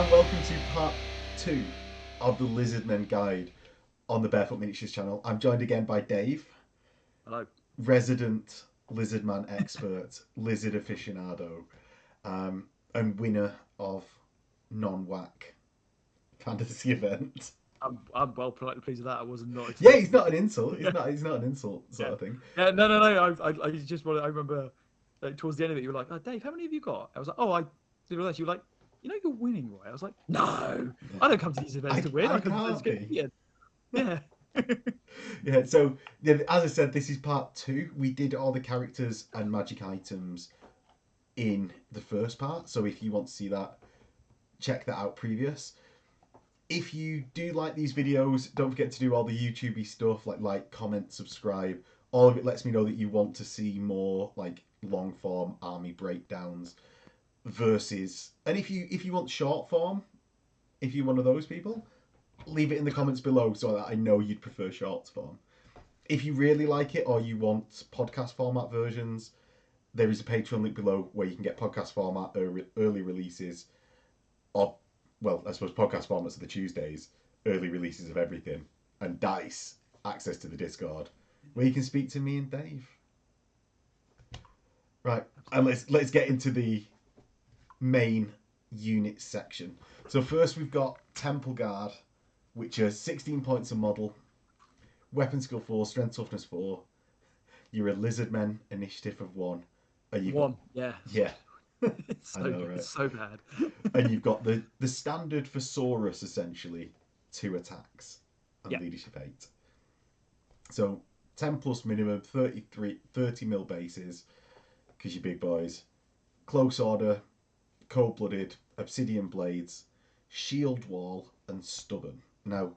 and welcome to part 2 of the Lizardmen guide on the Barefoot Miniatures channel. I'm joined again by Dave. Hello. Resident Lizardman expert, lizard aficionado, and winner of non-whack fantasy event. I'm well politely pleased with that. I was not Yeah, expecting he's not it. an insult. He's not an insult sort Yeah. of thing. Yeah. No. I just want. I remember towards the end of it, you were like, "Oh, Dave, how many have you got?" I was like, "Oh, I didn't realize." You were like, "You know, you're winning, right?" I was like, "No, I don't come to these events to win. I I come to these can't to get be. beaten." Yeah. Yeah, so yeah, as I said, this is part 2. We did all the characters and magic items in the first part. So if you want to see that, check that out previous. If you do like these videos, don't forget to do all the YouTubey stuff like, comment, subscribe. All of it lets me know that you want to see more like long form army breakdowns versus. And if you want short form, if you're one of those people, leave it in the comments below so that I know you'd prefer short form. If you really like it or you want podcast format versions, there is a Patreon link below where you can get podcast format early releases of, well, I suppose podcast formats are the Tuesdays, early releases of everything, and Dice access to the Discord where you can speak to me and Dave. Right, and let's get into the main unit section. So first we've got Temple Guard, which are 16 points a model, weapon skill 4, strength toughness 4. You're a Lizardmen initiative of 1. And you've got, One. Yeah. yeah, It's I so know, right? it's so bad. And you've got the standard for Saurus, essentially, 2 attacks and Yeah. leadership 8. So 10 plus minimum, 30 mil bases, because you're big boys. Close order, cold blooded, obsidian blades, shield wall, and stubborn. Now,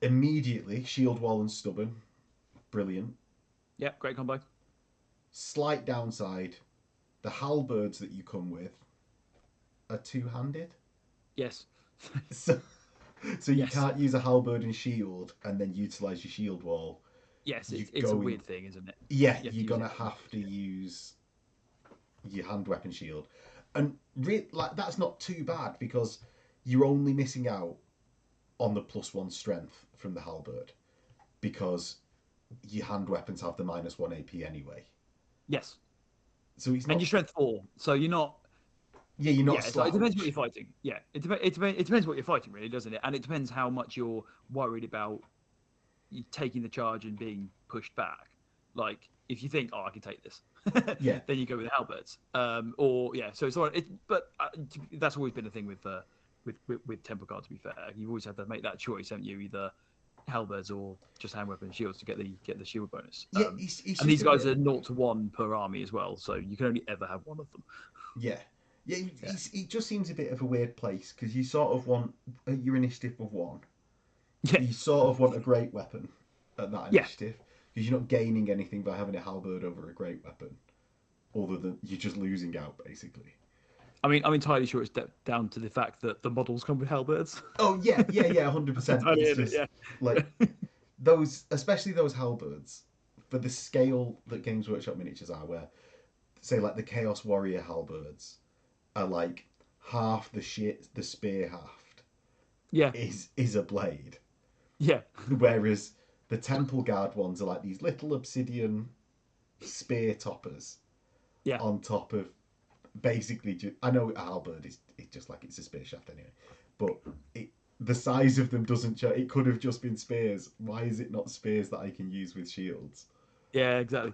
immediately, shield wall and stubborn, brilliant. Yeah. Great combo. Slight downside, the halberds that you come with are two-handed. Yes. So, so you Yes. can't use a halberd and shield and then utilize your shield wall. Yes. You're It's a going, weird thing, isn't it? yeah, You have to you're use gonna it. have to use your hand weapon shield, and like that's not too bad because you're only missing out on the +1 strength from the halberd because your hand weapons have the -1 AP anyway. Yes. So it's And not. your strength 4, so you're not. Yeah, you're not a Yeah, so it depends what slouch. you're fighting. Yeah, it depends what you're fighting, really, doesn't it? And it depends how much you're worried about you taking the charge and being pushed back. Like, if you think, oh, I can take this, Yeah, then you go with the halberds. Or yeah, so it's all right. But that's always been the thing with with Temple Guard. To be fair, you've always had to make that choice, haven't you? Either halberds or just hand weapon shields to get the shield bonus. yeah. It's And just these a guys bit. are 0 to 1 per army as well, so you can only ever have one of them. Yeah, yeah. Yeah, It just seems a bit of a weird place because you sort of want your initiative of 1. yeah, You sort of want a great weapon at that yeah. initiative because you're not gaining anything by having a halberd over a great weapon, other than you're just losing out basically. I mean, I'm entirely sure it's down to the fact that the models come with halberds. Oh yeah, 100%. Entirely It's in it, just yeah. like those, especially those halberds, for the scale that Games Workshop miniatures are, where say like the Chaos Warrior halberds are like half the shit the spear haft Yeah, is a blade, yeah, whereas the Temple Guard ones are like these little obsidian spear toppers yeah, on top of basically. I know a halberd is it's just like it's a spear shaft anyway, but it the size of them doesn't show. It could have just been spears. Why is it not spears that I can use with shields? yeah, exactly.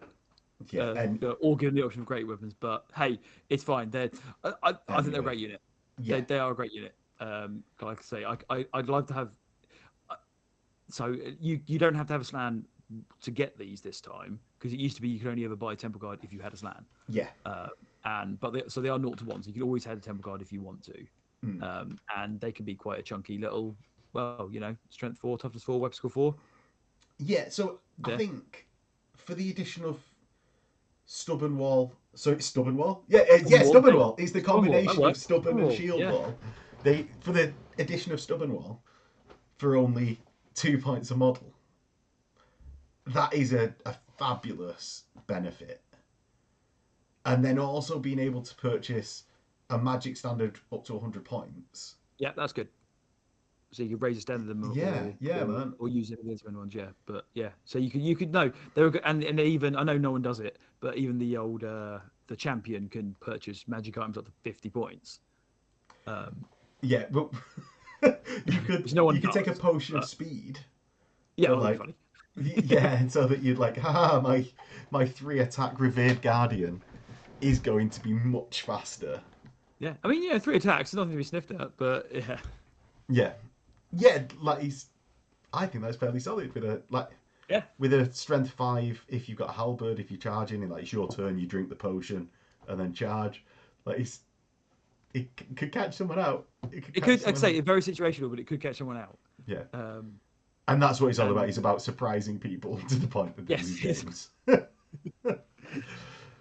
Yeah, and All given the option of great weapons, but hey, it's fine. I think they're a anyway, great unit. yeah, They are a great unit. Like I say, I'd love to have. So you don't have to have a slan to get these this time because it used to be you could only ever buy a Temple Guard if you had a slan. yeah, So they are 0 to 1. So you can always have a Temple Guard if you want to. mm. And they can be quite a chunky little, well, strength 4, toughness 4, weapon skill 4. Yeah. So I There. think for the addition of stubborn wall, so it's stubborn wall. Yeah, Stubborn yeah, wall. stubborn Hey, wall. It's the stubborn wall. That combination of works. stubborn Stubborn and wall. shield Yeah. wall. They for the addition of stubborn wall for only 2 points a model. That is a fabulous benefit. And then also being able to purchase a magic standard up to 100 points Yeah, that's good. So you could raise a standard them Yeah, yeah, or man. or use it against anyone. Yeah, but yeah. So you could know they were good, and even I know no one does it, but even the old the champion can purchase magic items up to 50 points. Um, Yeah, but which no one you could take a does. potion of But speed yeah, to well, that'd be like funny. yeah, so that you'd like, haha, my 3 attack revered guardian is going to be much faster. Yeah, I mean, yeah, 3 attacks, nothing to be sniffed at, but yeah, Yeah, yeah, like he's. I think that's fairly solid with a like yeah, with a strength 5. If you've got a halberd, if you're charging, and like it's your turn, you drink the potion and then charge. Like could catch someone out. It could it catch could. I'd someone say out. it's very situational, but it could catch someone out. Yeah, Um, and that's what it's all about. and It's about surprising people to the point that they yes, lose yes, games.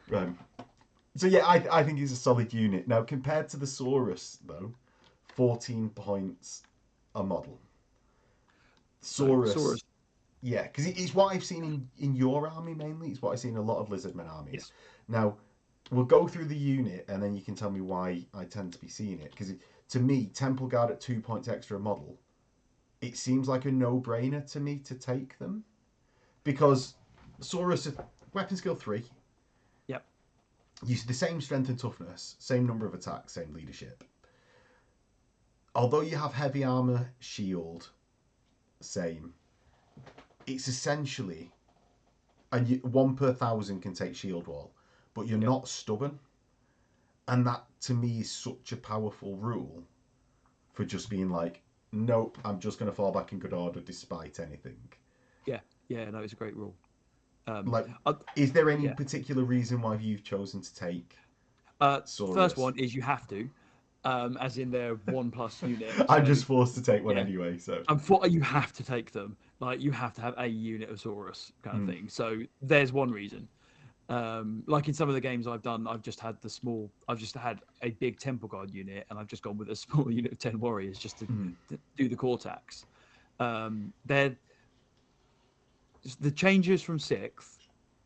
Right. So yeah, I think he's a solid unit. Now compared to the Saurus though, 14 points a model. so Saurus, Saurus, yeah, because it's what I've seen in your army mainly. It's what I've seen in a lot of Lizardmen armies. yes, Now we'll go through the unit and then you can tell me why I tend to be seeing it. Because to me, Temple Guard at 2 points extra a model, it seems like a no-brainer to me to take them because Saurus weapon skill 3. yep, Use the same strength and toughness, same number of attacks, same leadership. Although you have heavy armor, shield, same. It's essentially and 1 per 1,000 can take shield wall, but you're yep. not stubborn, and that to me is such a powerful rule for just being like, nope, I'm just going to fall back in good order despite anything. Yeah, yeah, no, it's a great rule. Um, Like, uh, is there any yeah. particular reason why you've chosen to take First Saurus? one is you have to, as in their 1+ unit. I'm So just forced to take one yeah, anyway, so. and for you have to take them. Like you have to have a unit of Saurus kind of Mm. thing. So there's one reason. Like in some of the games I've done, I've just had a big Temple Guard unit, and I've just gone with a small unit of 10 warriors just Mm. to do the core tax. They're the changes from sixth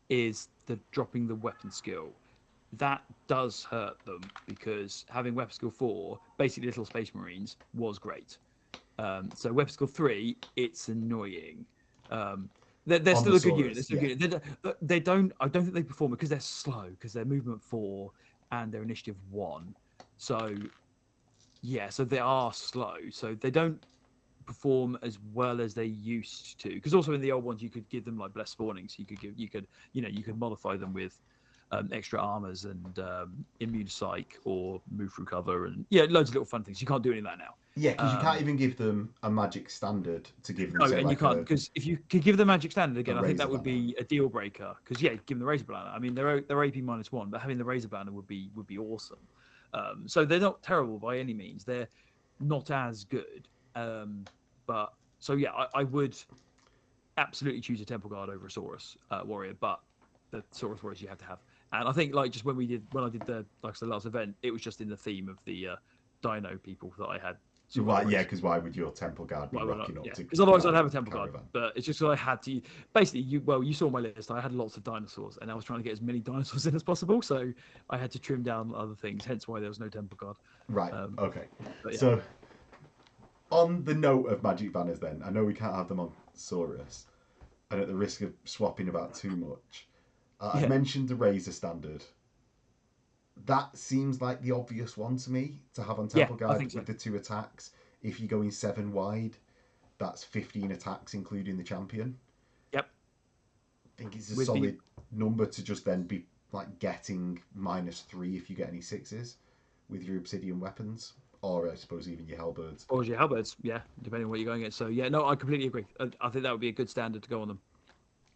is the dropping the weapon skill. That does hurt them because having weapon skill 4, basically Little Space Marines, was great. So weapon skill 3, it's annoying. Um, they're On the still a good unit. They're Saurus, still yeah. good. They don't. I don't think they perform because they're slow because they're movement 4 and their initiative 1. So yeah, so they are slow. So they don't perform as well as they used to. Because also in the old ones, you could give them like blessed spawning, so you could modify them with extra armors and immune psych or move through cover and yeah, loads of little fun things. You can't do any of that now. Yeah, because you can't Um, even give them a magic standard to give them, no, say, and you like can't because if you could give them magic standard a again, I think razor that would banner. be a deal breaker. Because yeah, give them the razor banner. I mean, they're AP -1, but having the razor banner would be awesome. So they're not terrible by any means. They're not as good. But so yeah, I would absolutely choose a Temple Guard over a Saurus warrior, but the Saurus warriors you have to have. And I think like just when I did the like I said last event, it was just in the theme of the Dino people that I had Saurus Why? Yeah, warriors. because why would your Temple Guard be Why would I? rocking up Yeah, to because otherwise I'd guard have a a Temple Guard. caravan? But it's just that I had to. Basically, you saw my list. I had lots of dinosaurs, and I was trying to get as many dinosaurs in as possible. So I had to trim down other things. Hence why there was no Temple Guard. Right. Um, Okay. but yeah, So on the note of magic banners, then I know we can't have them on Saurus, and at the risk of swapping about too much, I've yeah, mentioned the Razor standard. That seems like the obvious one to me to have on yeah, Temple I Guard think so. with the 2 attacks. If you're going 7 wide, that's 15 attacks, including the champion. Yep, I think it's a with the solid number to just then be like getting -3 if you get any 6s with your obsidian weapons, or I suppose even your halberds. or your halberds. Yeah, depending on what you're going at. So yeah, no, I completely agree. I think that would be a good standard to go on them.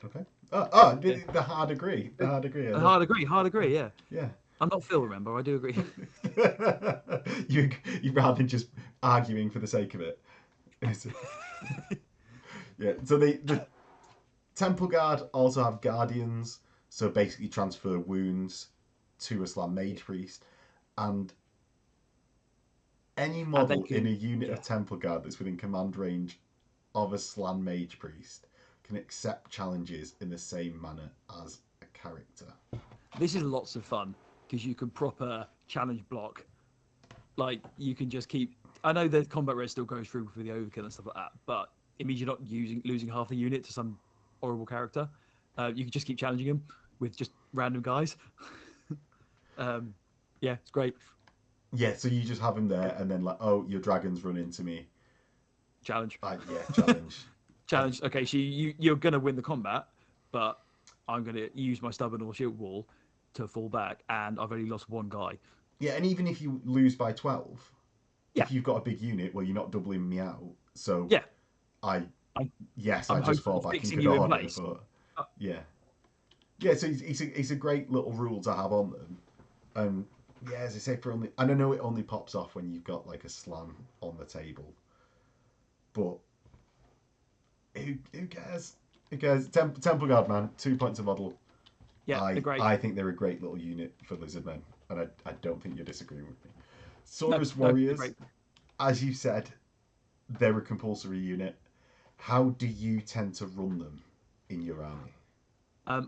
Okay. Oh, Yeah. the hard agree. The hard agree. I love. Hard agree. Hard agree. Yeah, Yeah. I'm not Phil. Remember, I do agree. you rather than just arguing for the sake of it. Yeah. So the Temple Guard also have guardians, so basically transfer wounds to a Slam Mage Priest, and any And they model in can. a unit Yeah, of Temple Guard that's within command range of a Slan Mage Priest can accept challenges in the same manner as a character. this is lots of fun because you can proper challenge block. Like you can just keep I know the combat rate still goes through for the overkill and stuff like that, but it means you're not losing half the unit to some horrible character. You can just keep challenging him with just random guys. um, yeah, it's great. Yeah, so you just have him there, and then like, oh, your dragons run into me. Challenge. Yeah, challenge. Challenge. Okay, so you're gonna win the combat, but I'm gonna use my stubborn or shield wall to fall back, and I've only lost one guy. Yeah, and even if you lose by 12, Yeah, if you've got a big unit, well, you're not doubling me out. So yeah. I, I'm, yes, I I'm just fall hopefully back in fixing good you in order, place. but Uh, yeah. Yeah, so it's a great little rule to have on them. Yeah, as I say, for only, and I know it only pops off when you've got like a slam on the table, but who cares? Who cares? Temple Guard, man, 2 points a model. yeah, they're great. I think they're a great little unit for Lizardmen, and I don't think you're disagreeing with me. No, Saurus no, they're Warriors, great. as you said, they're a compulsory unit. How do you tend to run them in your army?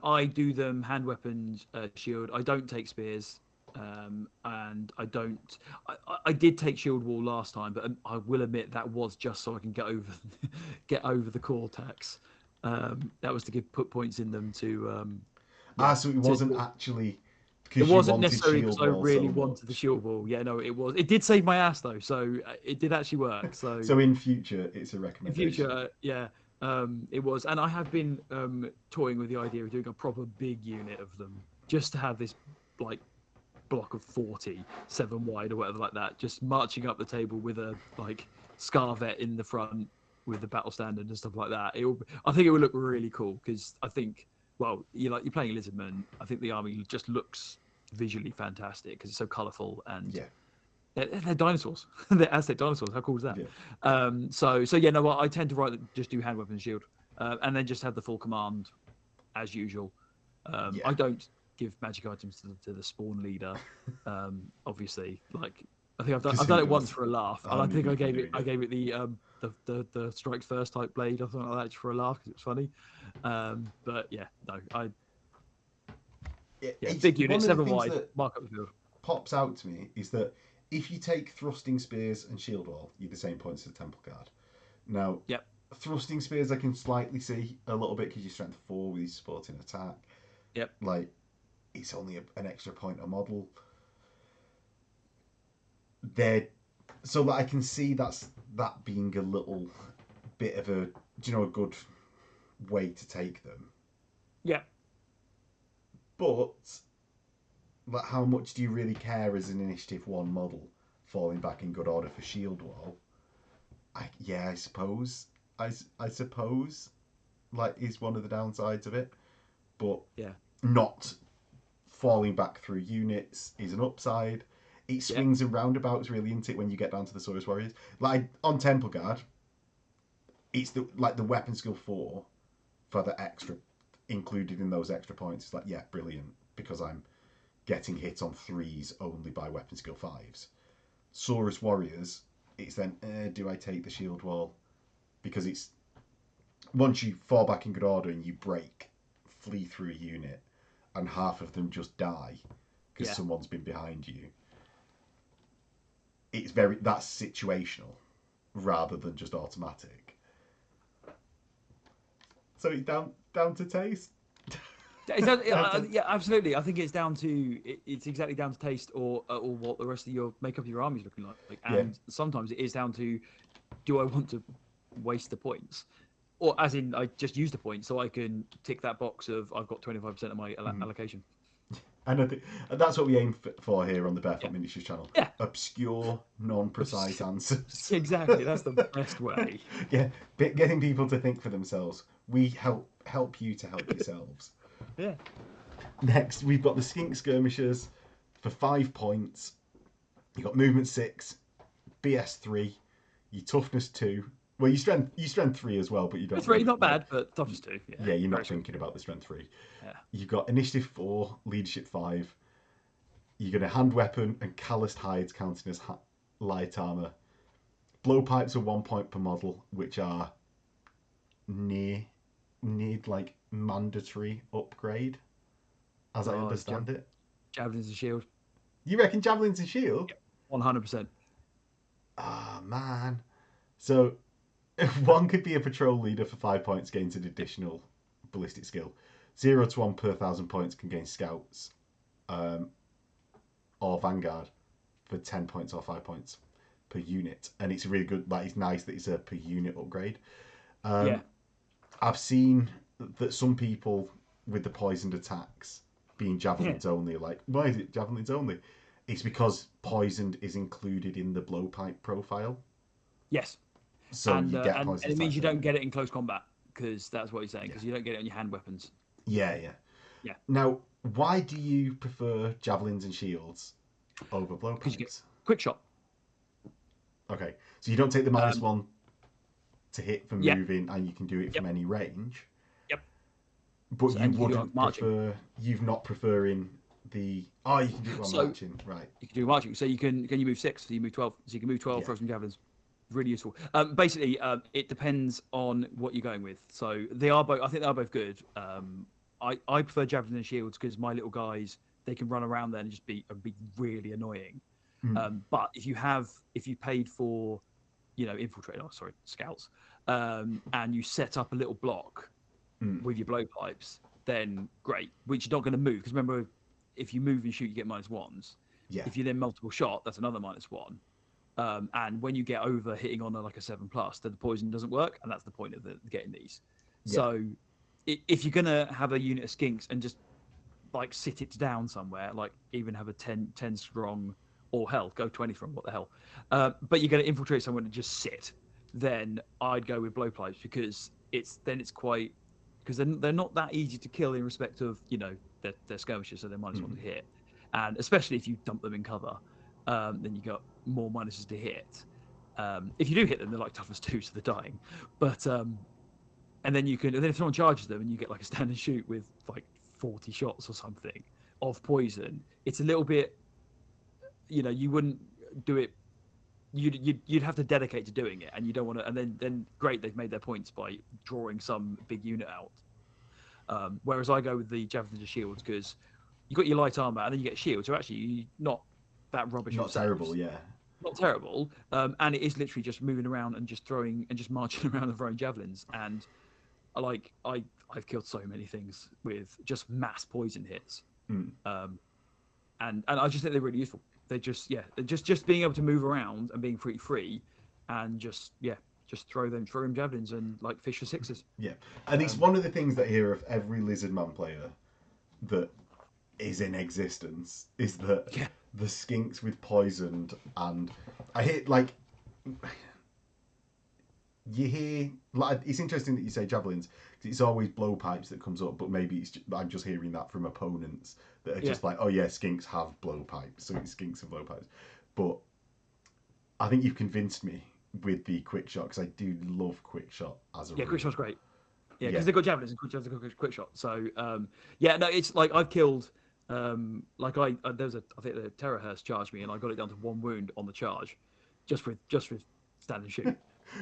I do them hand weapons, shield. I don't take spears, and I don't. I did take shield wall last time, but I will admit that was just so I can get over get over the core tax. That was to put points in them to yeah. So it To, wasn't actually it because you wasn't wanted necessarily because shield I wall really so wanted the much. shield wall. Yeah, no, it was. It did save my ass though, so it did actually work. So So in future, it's a in recommendation. future, yeah, it was, and I have been toying with the idea of doing a proper big unit of them, just to have this like block of 40, 7 wide or whatever like that, just marching up the table with a like scarvet in the front with the battle standard and stuff like that. I think it would look really cool because I think, well, you're playing Lizardmen. I think the army just looks visually fantastic because it's so colourful and Yeah, they're dinosaurs. They're Aztec dinosaurs. How cool is that? yeah, So yeah, no, I tend to just do hand weapon shield, and then just have the full command as usual. yeah. I don't give magic items to the spawn leader. Obviously, like I think Because I've who done it once does? for a laugh, and How I many think people are I doing gave it the strikes first type blade or something like that just for a laugh because it was funny. But yeah, no, it? yeah, It's big unit, one of the 7 things wide, that mark up the field. pops out to me is that if you take thrusting spears and shield wall, you're the same points as the temple guard. Now, Yep, thrusting spears I can slightly see a little bit because you strength 4 with your supporting attack. yep, Like it's only an extra point a model. They're so that I can see that being a little bit of a good way to take them. yep. But like, how much do you really care as an Initiative 1 model falling back in good order for Shield Wall? I suppose. I suppose, like, is one of the downsides of it. But Yeah, not falling back through units is an upside. It yeah, swings and roundabouts really into it when you get down to the Saurus Warriors. Like, on Temple Guard, it's the weapon skill 4 for the extra included in those extra points. It's like, yeah, brilliant, because I'm getting hit on 3s only by weapon skill 5s. Saurus Warriors, it's then, do I take the shield wall? Because it's once you fall back in good order and you flee through a unit, and half of them just die because yeah. someone's been behind you. That's situational rather than just automatic. So it's down to taste. down to Yeah, absolutely. I think it's down to it's exactly down to taste or what the rest of your makeup of your army is looking like. yeah. And sometimes it is down to do I want to waste the points, or as in I just use the points so I can tick that box of I've got 25% of my allocation. And I think that's what we aim for here on the Yeah, Barefoot Miniatures channel. yeah, Obscure, non-precise answers. exactly. That's the best way. Yeah, getting people to think for themselves. We help you to help yourselves. Yeah, Next, we've got the Skink Skirmishers for 5 points. You got movement 6, BS 3, your toughness 2. Well, you strength 3 as well, but you don't. it's really not like, bad, but tough as two. Yeah, yeah, you're very not sweet. thinking about the strength 3. Yeah, You got initiative 4, leadership 5. You're going to hand weapon and calloused hides counting as light armor. Blowpipes are 1 point per model, which are need like mandatory upgrade, as I oh, understand it. javelins and shield. You reckon javelins and shield? 100%. Ah, man. So one could be a patrol leader for 5 points, gains an additional ballistic skill. 0 to 1 per 1,000 points can gain scouts, um, or vanguard for 10 points or 5 points per unit, and it's really good. Like, it's nice that it's a per unit upgrade. Yeah, Um, I've seen that some people with the poisoned attacks being yeah, javelins only, are like, why is it javelins only? It's because poisoned is included in the blowpipe profile, yes, so you get and poisoned it means attacks you don't anyway. get it in close combat because that's what he's saying. Yeah, Because you don't get it on your hand weapons. yeah, yeah. Yeah, Now, why do you prefer javelins and shields over because you get blowpipes? quick shot. Okay, so you don't take the Um, -1 to hit from yep, moving, and you can do it yep, from any range. yep. But So, you and you can do it on wouldn't marching. prefer. You've not preferring the. Oh, you can do it while So marching, right? you can do marching. So you move 6, so you move 12. So you can move 12, Yeah. throw some javelins. Really useful. Basically, it depends on what you're going with. So they are both. I think they are both good. I prefer javelins and shields because my little guys they can run around there and just be really annoying. Mm. But if you paid for, infiltrator, sorry, scouts, and you set up a little block Mm. with your blowpipes, then great. Which you're not going to move because remember, if you move and shoot, you get -1s. Yeah. If you then multiple shot, that's another -1. And when you get over hitting on like a 7+, then the poison doesn't work, and that's the point of getting these. Yeah. So if you're gonna have a unit of skinks and just like sit it down somewhere, like even have a 10 strong, or hell, go 20 strong, what the hell. But you're going to infiltrate someone and just sit, then I'd go with blowpipes because it's quite, because they're not that easy to kill in respect of, they're skirmishers, so they're -1 Mm. to hit. And especially if you dump them in cover, then you got more minuses to hit. If you do hit them, they're like toughness 2, so they're dying. But and then if someone charges them and you get like a stand and shoot with like 40 shots or something of poison, it's a little bit, you wouldn't do it. You'd have to dedicate to doing it, and you don't want to. And then great, they've made their points by drawing some big unit out. Whereas I go with the javelins and shields because you got your light armor and then you get shields, so actually you're not that rubbish Not terrible. themselves. Yeah. Not terrible, and it is literally just moving around and just throwing and just marching around and throwing javelins. And I've killed so many things with just mass poison hits, Mm. and I just think they're really useful. They're just being able to move around and being pretty free, and just throw them javelins and like fish for sixes. Yeah. And it's one of the things that I hear of every Lizardman player that is in existence is that Yeah, the skinks with poisoned, and I hear like you hear like it's interesting that you say javelins because it's always blowpipes that comes up, but maybe I'm just hearing that from opponents that are yeah. just like, oh yeah, skinks have blowpipes, so it's skinks and blowpipes. But I think you've convinced me with the quick shot because I do love quick shot as a Yeah, quick rule. shot's great. Yeah, Yeah. because they've got javelins and quick shot. So yeah, no, it's like I've killed. Like there was I think the Terrorhurst charged me and I got it down to 1 wound on the charge, just with stand and shoot.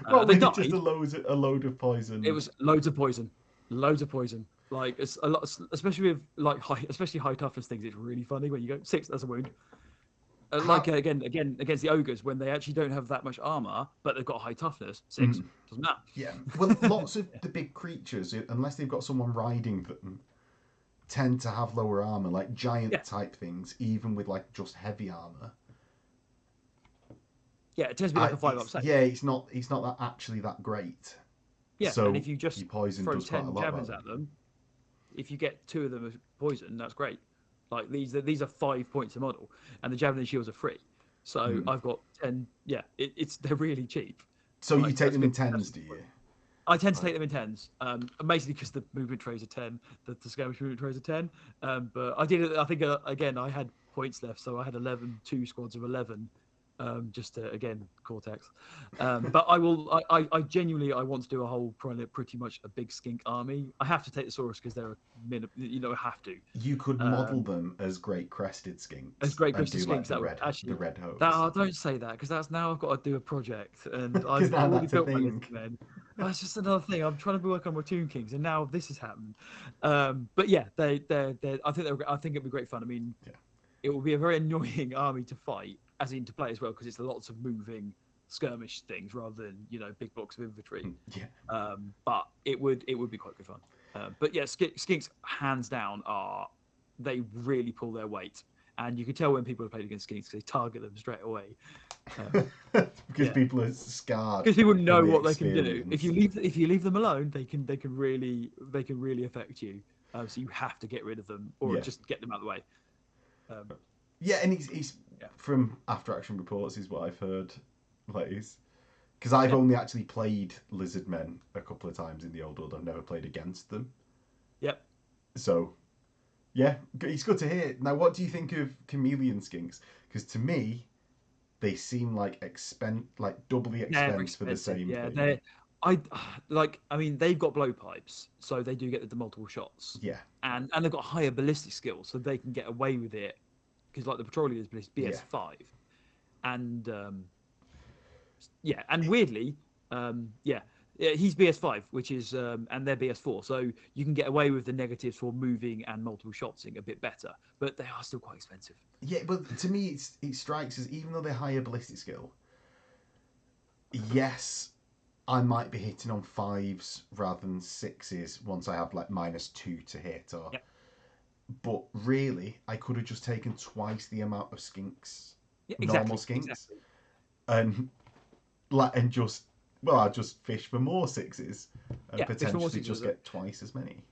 What They with it just died. a load of It poisoned. was loads of poison, loads of poison. Like it's a lot, especially with like especially high toughness things. It's really funny when you go 6. That's a wound. Like How again against the ogres when they actually don't have that much armor, but they've got high toughness. 6 mm, doesn't matter. yeah. Well, lots of the big creatures, unless they've got someone riding them, tend to have lower armor, like Yeah, giant type things, even with like just heavy armor. yeah. It tends to be like a 5 up It's save. yeah, it's not that actually that great. Yeah, and So if you just your poison throw does quite a 10 lot of javelins that. at them, if you get 2 of them as poison, that's great. Like these are 5 points a model, and the javelin shields are free. So Mm. I've got 10. Yeah, they're really cheap. So you Like take that's them in good. tens, do you? I tend to Right. take them in tens, basically because the movement trays are 10, the skirmish movement trays are 10. But I did it. I think again I had points left, so I had 11, 2 squads of 11, just to, again Cortex. But I genuinely I want to do a whole pretty much a big skink army. I have to take the Saurus because they're I have to. You could model Um, them as great crested as skinks great and Christmas do like skinks the that would the actually red that hose. oh, don't say that because that's now I've got to do a project and Because I've now already that's a built my thing. Lizardmen. That's just another thing. I'm trying to work on my Tomb Kings and now this has happened. But yeah, I think it'd be great fun. I mean, Yeah. it will be a very annoying army to fight, as in to play as well, because it's lots of moving. skirmish things rather than big blocks of infantry. Yeah. But it would be quite good fun. But yeah, skinks hands down they really pull their weight, and you can tell when people have played against skinks because they target them straight away. Because people are scarred. Because people know from the what they can do. experience. If you leave them alone, they can really affect you. So you have to get rid of them or just get them out of the way. Yeah, and he's from After Action Reports is what I've heard. Because I've only actually played Lizardmen a couple of times in the old world. I've never played against them. Yep. So, yeah, it's good to hear. Now, what do you think of chameleon skinks? Because to me, they seem like doubly expense for the same thing. I mean, they've got blowpipes, so they do get the multiple shots. Yeah. And they've got higher ballistic skills, so they can get away with it. Because like the patrol leader is BS5, and and weirdly, he's BS5, which is and they're BS4, so you can get away with the negatives for moving and multiple shotsing a bit better, but they are still quite expensive. Yeah, but to me, it strikes as even though they're higher ballistic skill, yes, I might be hitting on 5s rather than 6s once I have like -2 to hit, but really, I could have just taken twice the amount of skinks, normal skinks, and just I'd just fish for more 6s and potentially just get twice as many.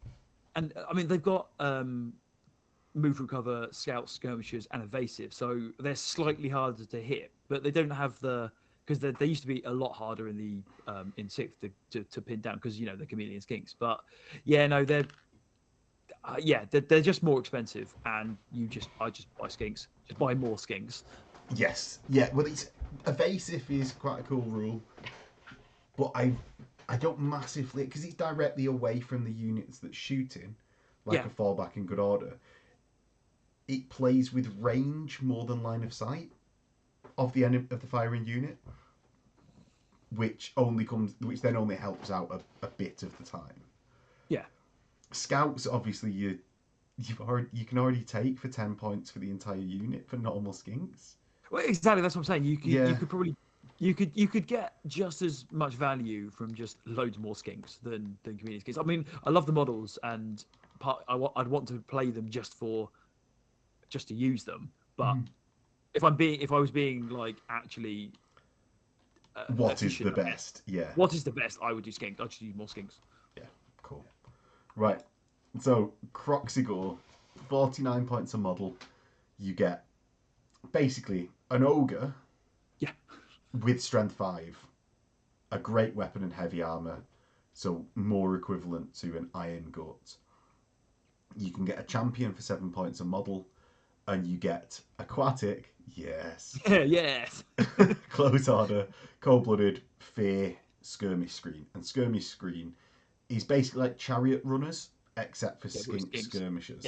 And I mean, they've got move through cover, scout, skirmishers, and evasive, so they're slightly harder to hit, but they don't have because they used to be a lot harder in the in sixth to pin down because they're chameleon skinks. But they're just more expensive, and I just buy skinks, just buy more skinks. Yes, yeah. Well, evasive is quite a cool rule, but I don't massively because it's directly away from the units that's shooting, like a fallback in good order. It plays with range more than line of sight of the firing unit, which then only helps out a bit of the time. Yeah. Scouts, obviously, you can already take for 10 points for the entire unit for normal skinks. Well, exactly. That's what I'm saying. You could probably you could get just as much value from just loads more skinks than community skinks. I mean, I love the models, and I'd want to play them just to use them. But if I was being like actually, what is the best? Yeah. What is the best? I would do skinks. I'd just use more skinks. Yeah. Cool. Right. So Croxigore, 49 points a model. You get basically an ogre. Yeah. With strength 5, a great weapon and heavy armor, so more equivalent to an iron gut. You can get a champion for 7 points a model, and you get aquatic. Yes. Yes. Close order, cold-blooded, fear, skirmish screen, and skirmish screen is basically like chariot runners, except for skink skirmishers.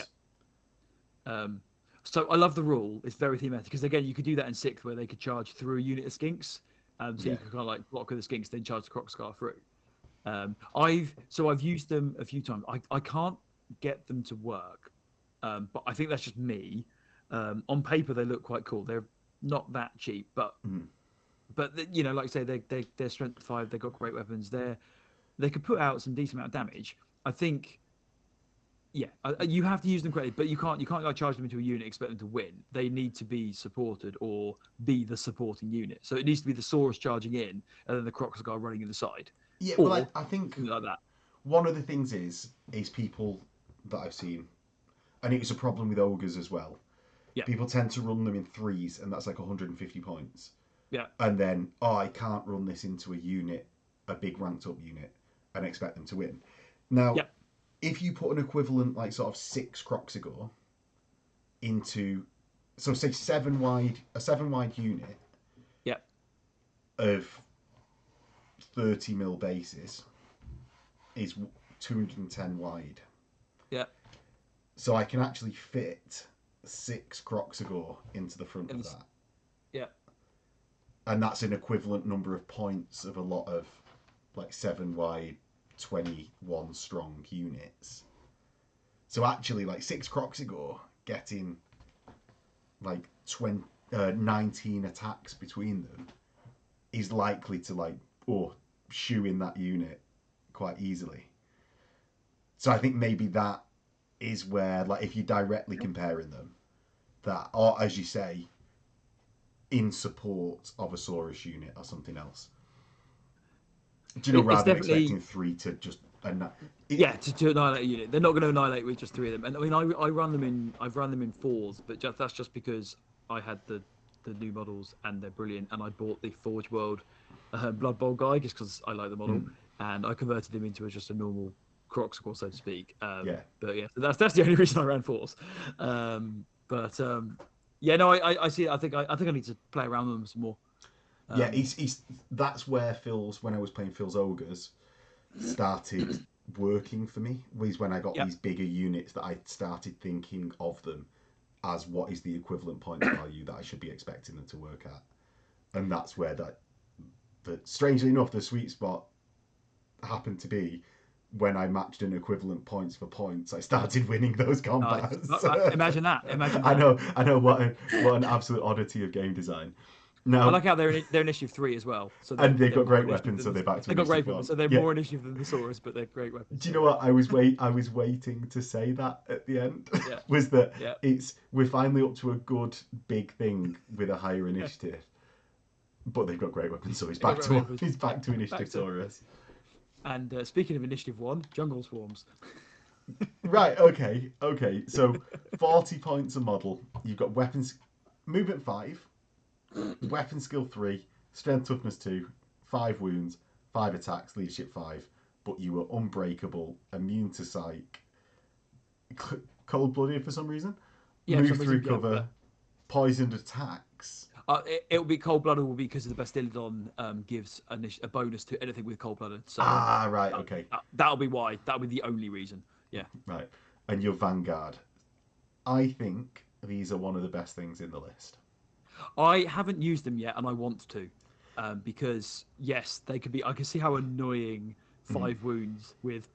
Yeah. So I love the rule. It's very thematic because again, you could do that in sixth where they could charge through a unit of skinks. You could kind of like block with the skinks, then charge the Crocscar through. I've used them a few times. I can't get them to work, but I think that's just me. On paper, they look quite cool. They're not that cheap, but like I say, they're strength 5. They've got great weapons. They could put out some decent amount of damage. I think. Yeah, you have to use them correctly, but you can't like charge them into a unit, expect them to win. They need to be supported or be the supporting unit. So it needs to be the Saurus charging in, and then the Crocscar running in the side. Yeah, well, I think like that. One of the things is people that I've seen, and it was a problem with ogres as well. Yeah. People tend to run them in 3s, and that's like 150 points. Yeah. And then, I can't run this into a unit, a big ranked up unit, and expect them to win. Now. Yeah. If you put an equivalent, like sort of 6 Croxigore into, so say a 7 wide unit, of 30 mil bases is 210 wide. Yeah. So I can actually fit 6 Croxigore into the front of that. Yeah. And that's an equivalent number of points of a lot of like 7 wide. 21 strong units. So actually, like 6 Croxigore getting like 19 attacks between them is likely to shoe in that unit quite easily. So I think maybe that is where, like, if you're directly comparing them, that, or as you say, in support of a Saurus unit or something else. Do you know, It's rather than definitely expecting 3 to just to annihilate a unit. They're not going to annihilate with just 3 of them. And I mean, I've run them in 4s, but that's just because I had the new models and they're brilliant, and I bought the Forge World Blood Bowl guy just because I like the model, and I converted him into just a normal Croc Squad, so to speak. Yeah. But yeah, so that's the only reason I ran 4s. Yeah, no, I see it. I think I need to play around with them some more. Yeah, he's that's where when I was playing Phil's Ogres, started working for me, was when I got these bigger units that I started thinking of them as what is the equivalent points value that I should be expecting them to work at. And that's where that strangely enough, the sweet spot happened to be when I matched an equivalent points for points. I started winning those combats. Imagine that. Imagine I that. know what an absolute oddity of game design. I Now, like how they're initiative 3 as well. So and they've got more great initiative weapons, so they're back to they've got initiative great weapons, so 1. they're Yeah. more initiative than the Saurus, but they're great weapons. Do you know what I was waiting to say that at the end? Yeah. Was that Yeah. we're finally up to a good big thing with a higher initiative, but they've got great weapons, so he's back to initiative Taurus. And speaking of initiative 1, Jungle Swarms. Right. Okay. So 40 points a model. You've got weapons, movement 5, weapon skill 3, strength toughness 2, 5 wounds, 5 attacks, leadership 5. But you were unbreakable, immune to psych, cold-blooded for some reason, move through cover, poisoned attacks. It'll be cold-blooded because of the Bastillodon gives a bonus to anything with cold-blooded. So, right, okay. That'll be why. That'll be the only reason. Yeah. Right. And your Vanguard. I think these are one of the best things in the list. I haven't used them yet, and I want to. Because, yes, they could be... I can see how annoying 5 wounds with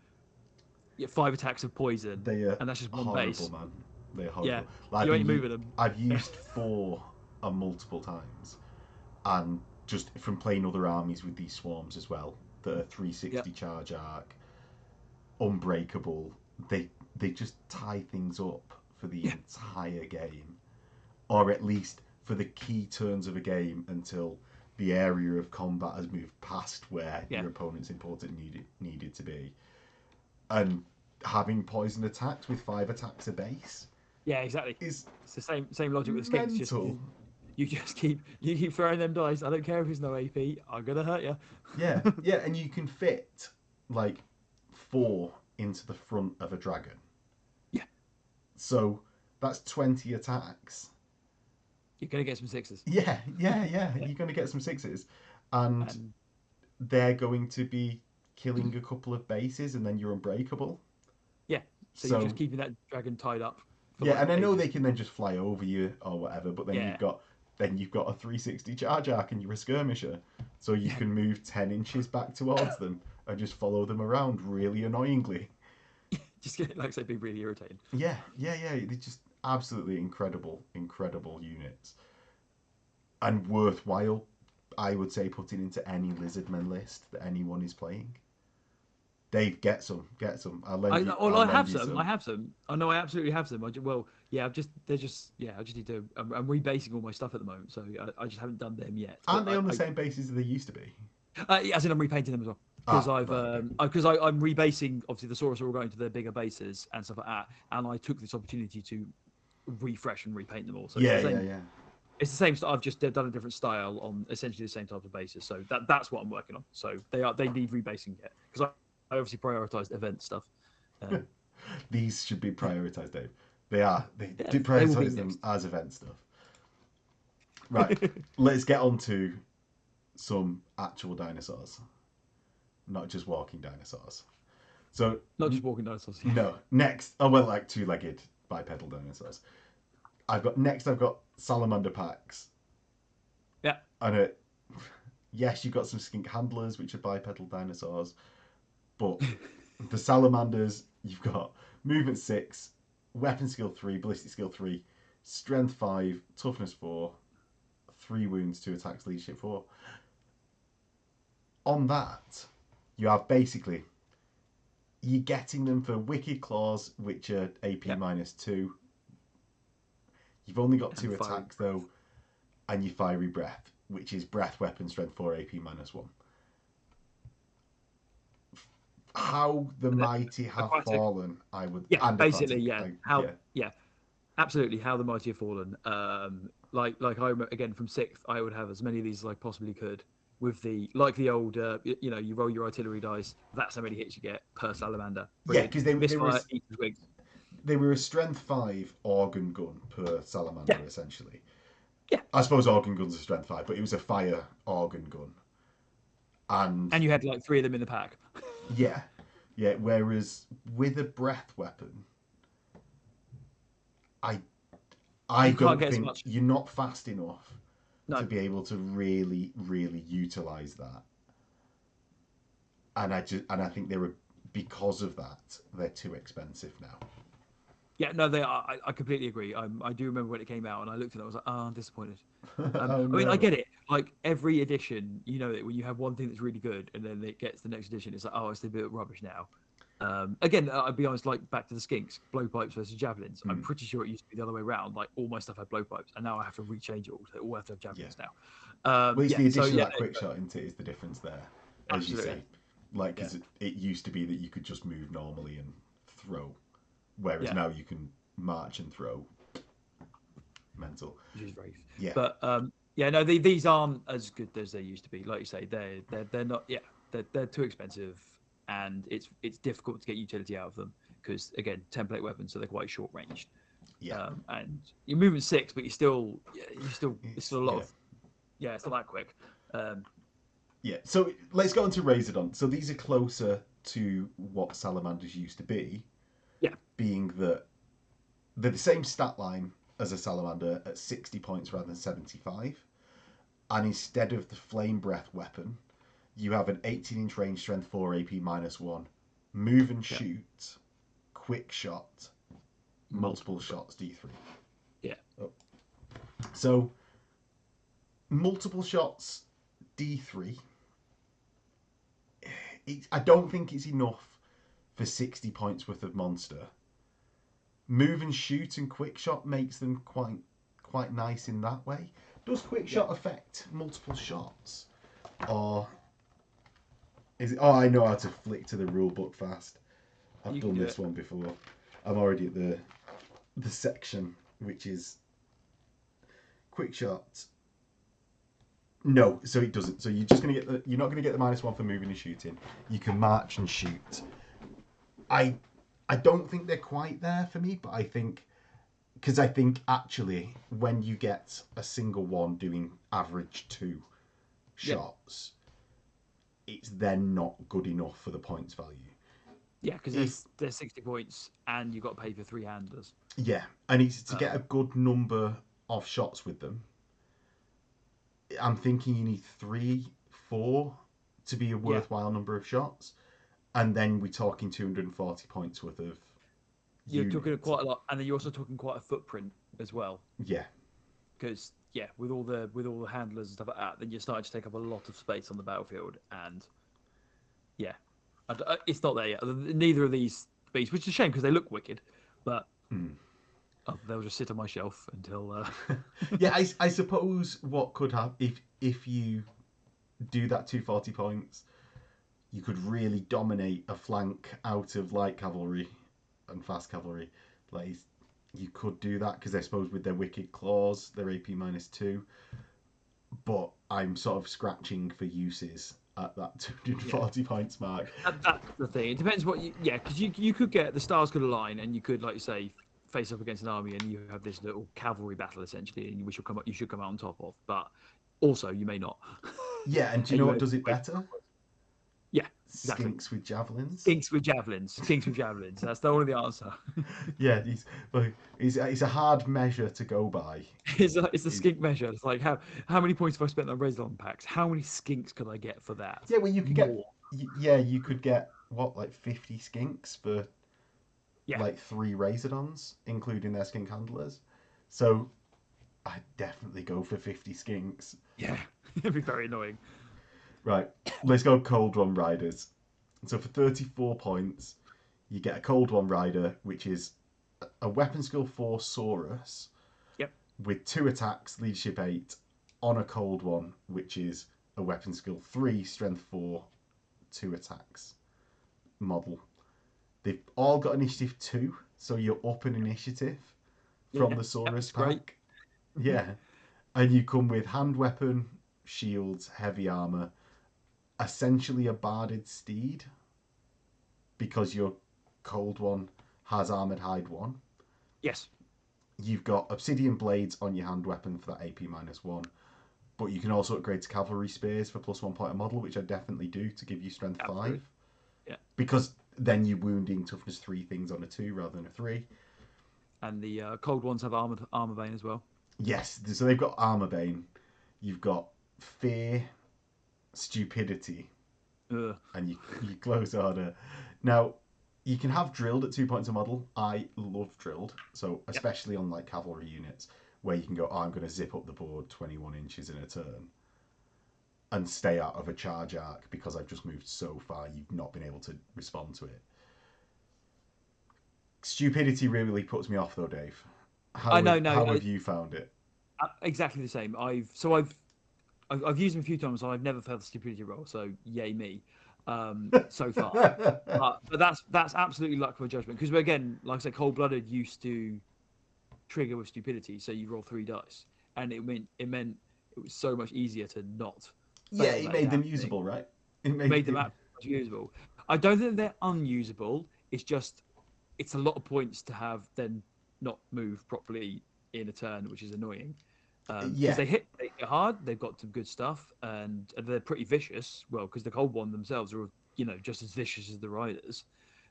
5 attacks of poison. And that's just one horrible, base. Man. They're horrible. Yeah, Like, you ain't moving them. I've used 4 multiple times. And just from playing other armies with these swarms as well, that are 360 charge arc, unbreakable, they just tie things up for the entire game. Or at least for the key turns of a game until the area of combat has moved past where your opponent's important needed to be. And having poison attacks with 5 attacks a base. Yeah, exactly. It's the same logic with mental. Skates. You just keep throwing them dice. I don't care if it's no AP. I'm gonna hurt you. Yeah, and you can fit like 4 into the front of a dragon. Yeah. So that's 20 attacks. You're gonna get some 6s. Yeah. You're gonna get some 6s, and they're going to be killing a couple of bases, and then you're unbreakable. Yeah. So you're just keeping that dragon tied up. Yeah, and I know they can then just fly over you or whatever, but then you've got a 360 charge arc and you're a skirmisher, so you can move 10 inches back towards them and just follow them around really annoyingly. Just get, like I say, be really irritating. Yeah. They're just absolutely incredible units, and worthwhile, I would say, putting into any Lizardmen list that anyone is playing. Dave, get some. I have some. I know I absolutely have some. I just need to. I'm rebasing all my stuff at the moment, so I just haven't done them yet. Aren't they on the same basis as they used to be? As in, I'm repainting them as well. Because I'm rebasing. Obviously, the Saurus are all going to their bigger bases and stuff like that, and I took this opportunity to refresh and repaint them all. So it's the same. I've just done a different style on essentially the same type of basis. So that's what I'm working on. So they need rebasing yet, because I obviously prioritised event stuff. These should be prioritised, Dave. They are. They do prioritise them as event stuff. Right. Let's get on to some actual dinosaurs, not just walking dinosaurs. So not just walking dinosaurs. No. Next, like 2-legged bipedal dinosaurs. I've got salamander packs. Yeah. And yes, you've got some skink handlers, which are bipedal dinosaurs, but the salamanders, you've got movement 6, weapon skill 3, ballistic skill 3, strength 5, toughness 4, 3 wounds, 2 attacks, leadership 4. on that, you have basically you're getting them for Wicked Claws, which are AP Yep. -2. You've only got And 2 fiery attacks though, and your Fiery Breath, which is Breath Weapon Strength 4 AP -1. How the And then mighty have aquatic. fallen, I would, Yeah, and basically, aquatic, yeah. How? Yeah, absolutely. How the mighty have fallen. Like I remember again from sixth, I would have as many of these as I possibly could. With the old, you roll your artillery dice. That's how many hits you get per salamander. yeah, Brilliant. because Misfire, eat the twigs. they were a Strength 5 organ gun per Yeah, salamander essentially. yeah. I suppose organ guns are Strength 5, but it was a fire organ gun, and And you had like three of them in the pack. yeah, yeah. Whereas with a breath weapon, I I You can't don't get as think much. you're not fast enough to No. be able to really utilize that. And I think they were because of that they're too expensive now. Yeah, no, they are. I completely agree. I do remember when it came out, and I looked at it. I was like, oh, I'm disappointed. Oh I mean, I no. get it. Like every edition, when you have one thing that's really good, and then it gets the next edition, it's like, oh, it's a bit of rubbish now. Again, I'll be honest. Like back to the skinks, blowpipes versus javelins. I'm Mm, pretty sure it used to be the other way around. Like all my stuff had blowpipes, and now I have to rechange it all. So all have to have yeah. javelins now. Well, it's Yeah. the So addition of yeah, that quick shot into it is the difference there, as you absolutely. say. Like, Yeah. because it used to be that you could just move normally and throw, whereas Yeah. now you can march and throw. Mental. Which is very. Yeah. But yeah, no, these aren't as good as they used to be. Like you say, they're not. Yeah, they're too expensive, and it's difficult to get utility out of them because again, template weapons, so they're quite short ranged. Yeah. And you're moving six, but it's It's still a lot yeah. of it's not that quick. Um, Yeah. So let's go on to Razordon. So these are closer to what salamanders used to be, yeah, being that they're the same stat line as a salamander at 60 points rather than 75. And instead of the flame breath weapon, you have an 18-inch range strength 4 AP -1, move and yeah, shoot, quick shot, multiple multiple. shots D3. Yeah, Oh. So multiple shots D3. I don't think it's enough for 60 points worth of monster. Move and shoot and quick shot makes them quite nice in that way. Does quick yeah. shot affect multiple shots, or is it? Oh, I know how to flick to the rule book fast. I've You can done do this it. one before. I'm already at the section which is quick shot. No, so it doesn't. So you're not gonna get the -1 for moving and shooting. You can march and shoot. I I don't think they're quite there for me, but I think because I think actually when you get a single one doing average 2 Yeah, shots, it's then not good enough for the points value. yeah, because If there's 60 points, and you got to pay for three handlers. yeah, and it's to get a Um, good number of shots with them. I'm thinking you need 3, 4 to be a yeah, worthwhile number of shots, and then we're talking 240 points worth of you're talking unit. quite a lot, and then you're also talking quite a footprint as well. Yeah, Because yeah, with all the handlers and stuff like that, then you're starting to take up a lot of space on the battlefield, and yeah, it's not there yet. Neither of these beasts, which is a shame because they look wicked, but mm. they'll just sit on my shelf until. Yeah. I suppose what could happen if you do that 240 points, you could really dominate a flank out of light cavalry and fast cavalry. Like you could do that because I suppose with their wicked claws, they're AP -2. But I'm sort of scratching for uses at that Yeah, 240 points mark. that's the thing. It depends what you. Yeah, because you could get the stars could align, and you could, like you say, face up against an army, and you have this little cavalry battle essentially, and which will come up. You should come out on top of, but also you may not. Yeah, and do you And know you what may does it wait. better? Yeah, exactly. Skinks with javelins. Skinks with javelins. Skinks with javelins. That's the only answer. Yeah, it's a hard measure to go by. It's the Is skink measure. It's like how many points have I spent on Razorlon packs? How many skinks could I get for that? yeah, well you could get More. yeah you could get what like 50 skinks for Yeah, like 3 Razordons, including their skink handlers. So I'd definitely go for 50 skinks. yeah. It'd be very annoying. Right, let's go Cold One Riders. So for 34 points, you get a Cold One Rider, which is a weapon skill 4 Saurus Yep. with 2 attacks, leadership 8, on a Cold One, which is a weapon skill 3, strength 4, 2 attacks model. They've all got initiative 2, so you're up in initiative from Yeah. the Yep, Saurus it's great. pack. Yeah. And you come with hand weapon, shields, heavy armor, essentially a barded steed because your Cold One has armored hide 1. Yes. You've got obsidian blades on your hand weapon for that AP -1, but you can also upgrade to cavalry spears for +1 point a model, which I definitely do to give you strength Absolutely. 5. Yeah. Because then you're wounding toughness 3 things on a 2 rather than a 3. And the cold ones have armor bane as well. Yes, so they've got armor bane. You've got fear, stupidity, Ugh. and you close order. Now, you can have drilled at 2 points a model. I love drilled, so Yep. especially on like cavalry units where you can go, oh, I'm going to zip up the board 21 inches in a turn and stay out of a charge arc because I've just moved so far you've not been able to respond to it. Stupidity really puts me off though, Dave. I know. No. How have you found it? Exactly the same. I've used them a few times and I've never failed the stupidity roll. So yay me. So far. But that's absolutely luck for judgment because again, like I said, cold blooded used to trigger with stupidity, so you roll 3 dice, and it meant it was so much easier to not Yeah, fail it that made them damn thing. usable, right? It It made made them it. absolutely usable. I don't think they're unusable. It's just it's a lot of points to have then not move properly in a turn, which is annoying. Because Yeah. they hit hard, they've got some good stuff, and they're pretty vicious. Well, because the cold one themselves are just as vicious as the riders.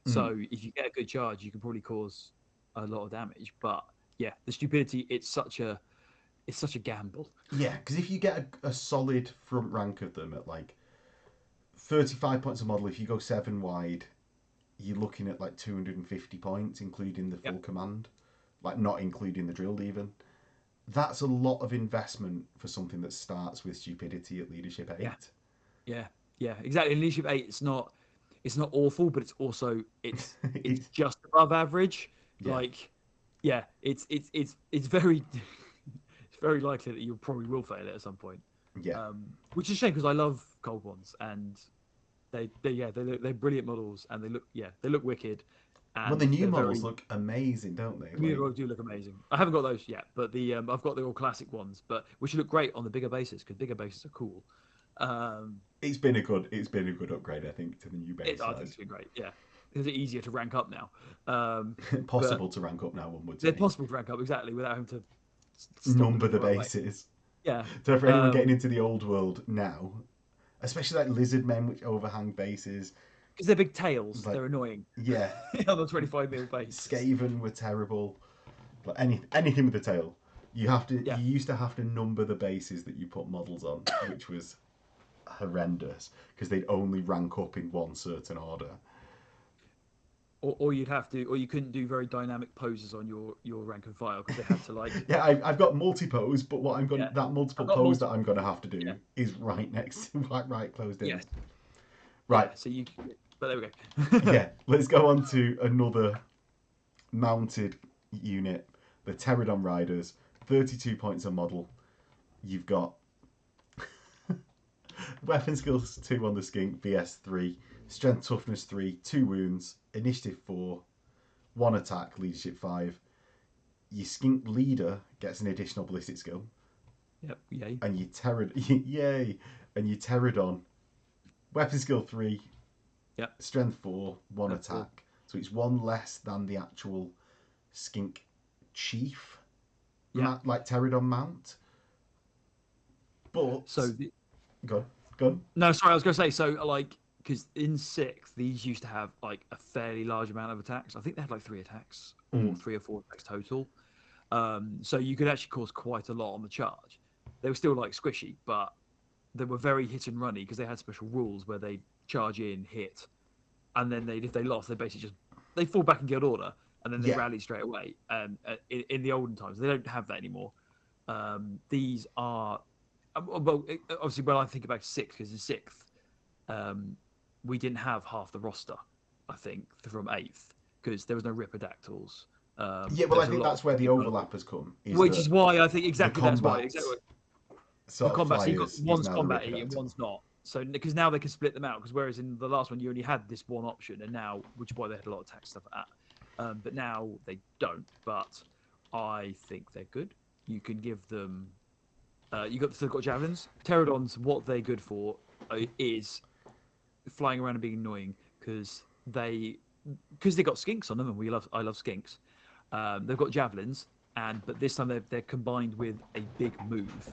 Mm. So if you get a good charge, you can probably cause a lot of damage. But yeah, the stupidity it's such a gamble. Yeah, because if you get a solid front rank of them at like 35 points a model, if you go 7 wide, you're looking at like 250 points, including the Yep. full command, like not including the drilled even. That's a lot of investment for something that starts with stupidity at leadership Yeah. 8. Yeah. Yeah. Exactly. In leadership 8, it's not awful, but it's It's, just above average. yeah, Like, yeah, it's very it's very likely that you probably will fail it at some point. yeah. Which is a shame because I love cold ones and they're brilliant models and they look wicked Well, the and new they're models very look amazing, don't they? the new Like, models do look amazing. I haven't got those yet, but I've got the all classic ones, but which look great on the bigger bases because bigger bases are cool. Um, it's been a good upgrade, I think, to the new base I think size. it's been great. Yeah, it's easier to rank up now. But Possible to rank up now, one would they're say. possible to rank up exactly without having to stop them Number in the the right way. bases. Yeah. So for anyone getting Um, into the old world now, especially like Lizardmen, which overhang bases, because they're big tails, like they're annoying yeah, on the 25 mil bases. Skaven were terrible. Like anything with a tail, Yeah. you used to have to number the bases that you put models on, which was horrendous because they'd only rank up in one certain order. Or you couldn't do very dynamic poses on your rank and file because they had to like, Yeah, I've got multi pose, but what I'm going yeah, that multiple I've got pose that multiple. I'm going to have to Yeah. do is right next to right closed in. Yes. Right, Yeah. So but there we go. yeah. Let's go on to another mounted unit, the Pterodon Riders. 32 points a model. You've got weapon skills 2 on the skink, VS 3, strength toughness 3, 2 wounds, initiative 4, 1 attack, leadership 5. Your skink leader gets an additional ballistic skill, Yep. Yay. and your yay, and your Pterodon weapon skill 3, Yep. strength 4, 1 That's four. attack. So it's 1 less than the actual skink chief, Yeah. like Pterodon mount. But So go on, go on. no, sorry, I was going to say so like because in sixth these used to have like a fairly large amount of attacks. I think they had like 3 attacks or Mm. 3 or 4 attacks total. So you could actually cause quite a lot on the charge. They were still like squishy, but they were very hit and runny because they had special rules where they charge in, hit, and then if they lost, they basically just they fall back in guild order and then they Yeah, rally straight away. In the olden times, they don't have that anymore. These are Well, obviously, when I think about sixth, because in sixth, we didn't have half the roster. I think from eighth because there was no Ripperdactyls. Yeah, well, There I was a think lot that's where of the people, overlap has come. Is which that is why I think the exactly that's why combat exactly the sort of combat. So you've got flyers is one's now the combat-y and Ripperdactyl. one's not. So because now they can split them out. Because whereas in the last one you only had this one option, and now which is why they had a lot of attack stuff at. But now they don't. But I think they're good. You can give them. Still got javelins. Pterodons. What they're good for is flying around and being annoying because they got skinks on them, and I love skinks. They've got javelins, but this time they're combined with a big move. So